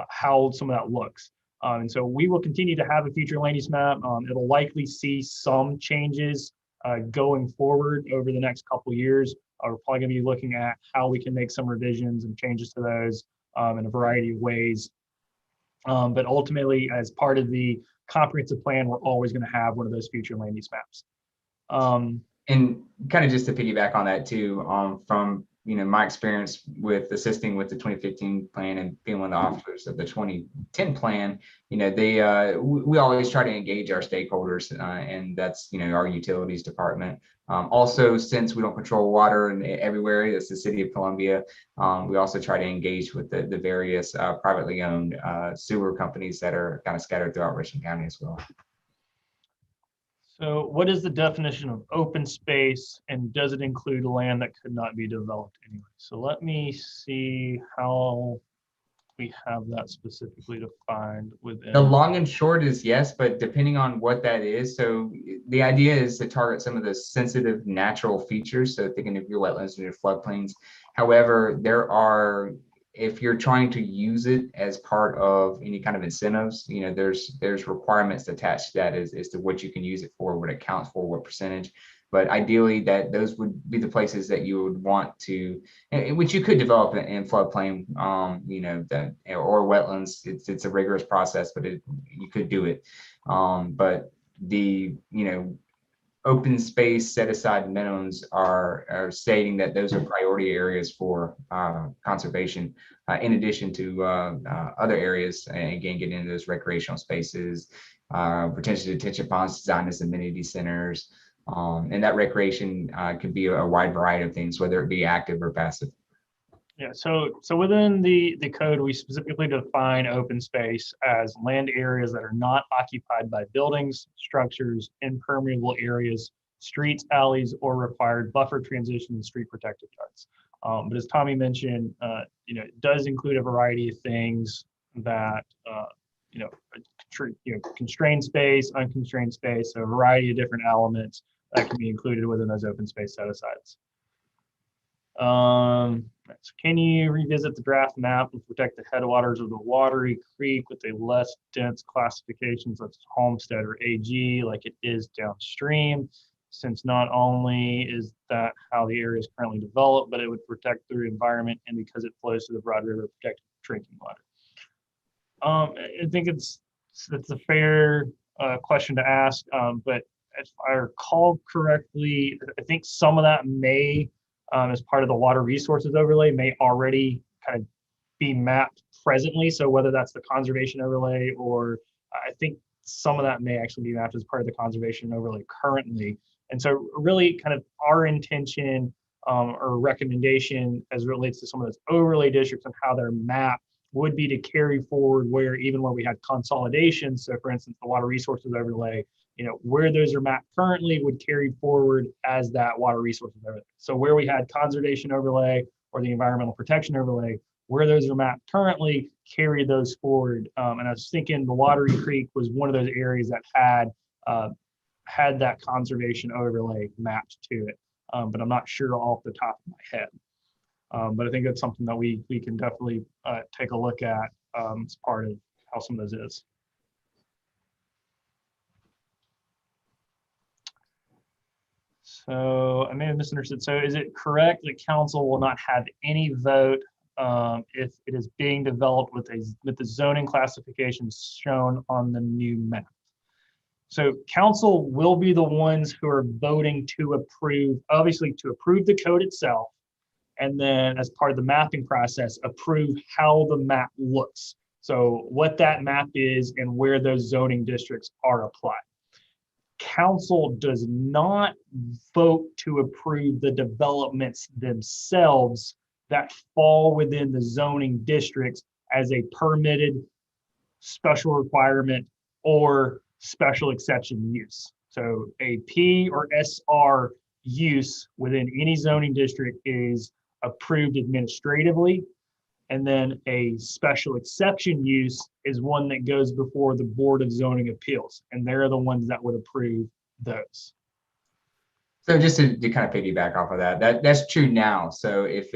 how some of that looks. And so we will continue to have a future land use map. It'll likely see some changes going forward over the next couple of years. We're probably going to be looking at how we can make some revisions and changes to those in a variety of ways. But ultimately, as part of the comprehensive plan, we're always going to have one of those future land use maps. And kind of just to piggyback on that too, from my experience with assisting with the 2015 plan and being one of the officers of the 2010 plan, we always try to engage our stakeholders, and that's our utilities department. Also, since we don't control water in everywhere, that's the city of Columbia, we also try to engage with the various privately owned sewer companies that are kind of scattered throughout Richland County as well. So what is the definition of open space, and does it include land that could not be developed anyway? So let me see how we have that specifically defined within. The long and short is yes, but depending on what that is. So the idea is to target some of the sensitive natural features. So thinking of your wetlands and your floodplains. However, there are if you're trying to use it as part of any kind of incentives, there's requirements attached to that as to what you can use it for, what it counts for, what percentage. But ideally, that those would be the places that you would want to, which you could develop in floodplain, that or wetlands. It's a rigorous process, but you could do it. But the open space set aside minimums are stating that those are priority areas for conservation, in addition to other areas, and again, getting into those recreational spaces, retention detention ponds designed as amenity centers. And that recreation could be a wide variety of things, whether it be active or passive. Yeah, so within the code, we specifically define open space as land areas that are not occupied by buildings, structures, impermeable areas, streets, alleys, or required buffer transition and street protected yards. But as Tommy mentioned, it does include a variety of things that constrained space, unconstrained space, so a variety of different elements that can be included within those open space set asides. So can you revisit the draft map and protect the headwaters of the watery creek with a less dense classification such as Homestead or AG like it is downstream, since not only is that how the area is currently developed, but it would protect the environment and because it flows to the Broad River, protect drinking water. I think it's a fair question to ask, but if I recall correctly, I think some of that may as part of the water resources overlay may already kind of be mapped presently. So whether that's the conservation overlay, or I think some of that may actually be mapped as part of the conservation overlay currently. And so really kind of our intention or recommendation as it relates to some of those overlay districts and how they're mapped would be to carry forward where even where we had consolidation. So for instance, the water resources overlay, where those are mapped currently would carry forward as that water resources overlay. So where we had conservation overlay or the environmental protection overlay, where those are mapped currently, carry those forward. And I was thinking the Watery Creek was one of those areas that had that conservation overlay mapped to it. But I'm not sure off the top of my head. But I think that's something that we can definitely take a look at as part of how some of those is. So I may have misunderstood. So is it correct that council will not have any vote if it is being developed with the zoning classifications shown on the new map? So council will be the ones who are voting to approve, obviously to approve the code itself, and then as part of the mapping process, approve how the map looks. So what that map is and where those zoning districts are applied. Council does not vote to approve the developments themselves that fall within the zoning districts as a permitted special requirement or special exception use. So a P or SR use within any zoning district is approved administratively, and then a special exception use is one that goes before the Board of Zoning Appeals, and they're the ones that would approve those. So just to kind of piggyback off of that's true now. So if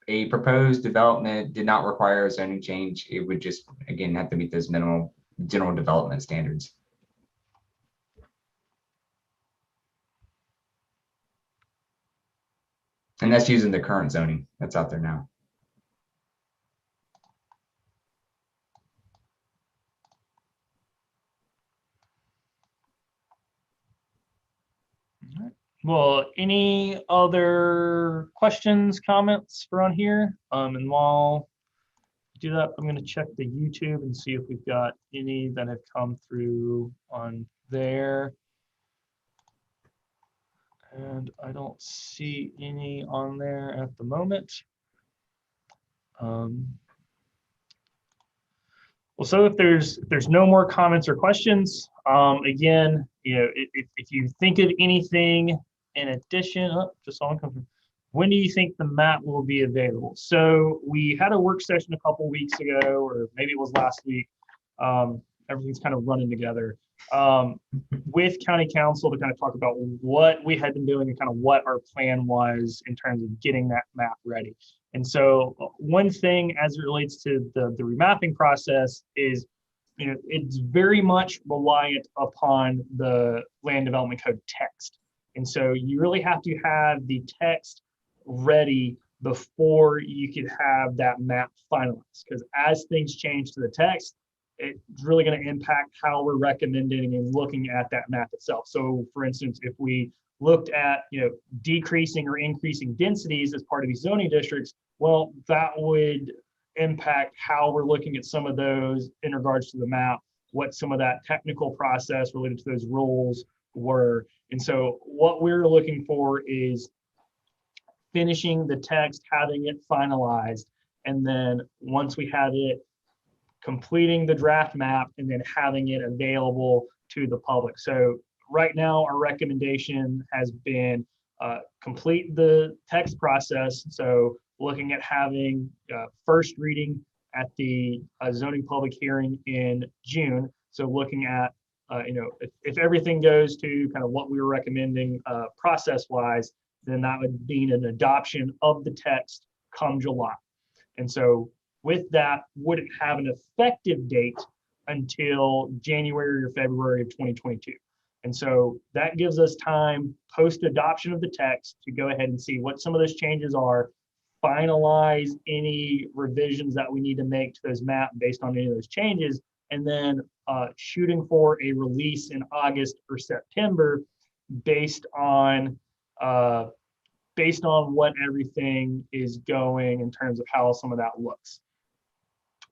a proposed development did not require a zoning change, it would just, again, have to meet those minimal general development standards. And that's using the current zoning that's out there now. Well, any other questions, comments for on here? And while I do that, I'm going to check the YouTube and see if we've got any that have come through on there. And I don't see any on there at the moment. Well, so if there's no more comments or questions, again, if you think of anything in addition, just someone come from, when do you think the map will be available? So we had a work session a couple weeks ago, or maybe it was last week. Everything's kind of running together, with county council to kind of talk about what we had been doing and kind of what our plan was in terms of getting that map ready. And so one thing as it relates to the remapping process is, it's very much reliant upon the land development code text. And so you really have to have the text ready before you could have that map finalized, because as things change to the text, it's really going to impact how we're recommending and looking at that map itself. So for instance, if we looked at, decreasing or increasing densities as part of these zoning districts, well, that would impact how we're looking at some of those in regards to the map, what some of that technical process related to those rules were. And so what we're looking for is finishing the text, having it finalized, and then once we have it, completing the draft map and then having it available to the public. So right now, our recommendation has been complete the text process. So looking at having first reading at the zoning public hearing in June. So looking at, if everything goes to kind of what we were recommending process-wise, then that would mean an adoption of the text come July. And so with that, wouldn't have an effective date until January or February of 2022. And so that gives us time post adoption of the text to go ahead and see what some of those changes are, finalize any revisions that we need to make to those maps based on any of those changes, and then shooting for a release in August or September based on what everything is going in terms of how some of that looks.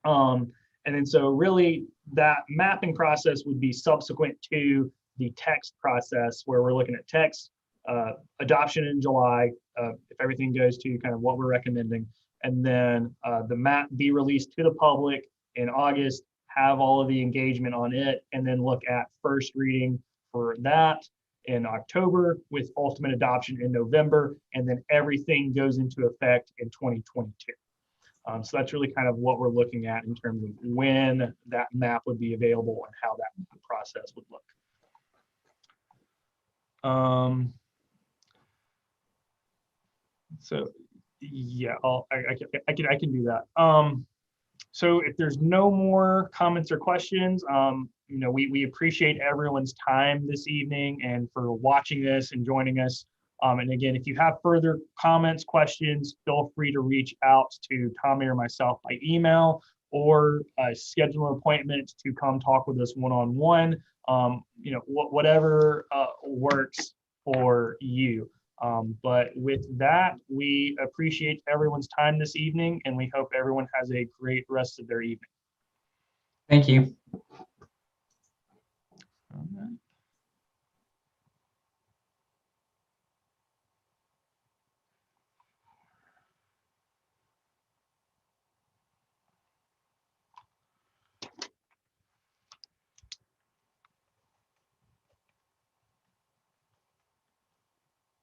And then so really that mapping process would be subsequent to the text process, where we're looking at text adoption in July, if everything goes to kind of what we're recommending, and then the map be released to the public in August, have all of the engagement on it, and then look at first reading for that in October with ultimate adoption in November, and then everything goes into effect in 2022. So that's really kind of what we're looking at in terms of when that map would be available and how that process would look. So yeah, I can do that. So if there's no more comments or questions, we appreciate everyone's time this evening and for watching this and joining us. And again, if you have further comments, questions, feel free to reach out to Tommy or myself by email, or schedule an appointment to come talk with us one-on-one. Whatever works for you. But with that, we appreciate everyone's time this evening, and we hope everyone has a great rest of their evening. Thank you. Okay.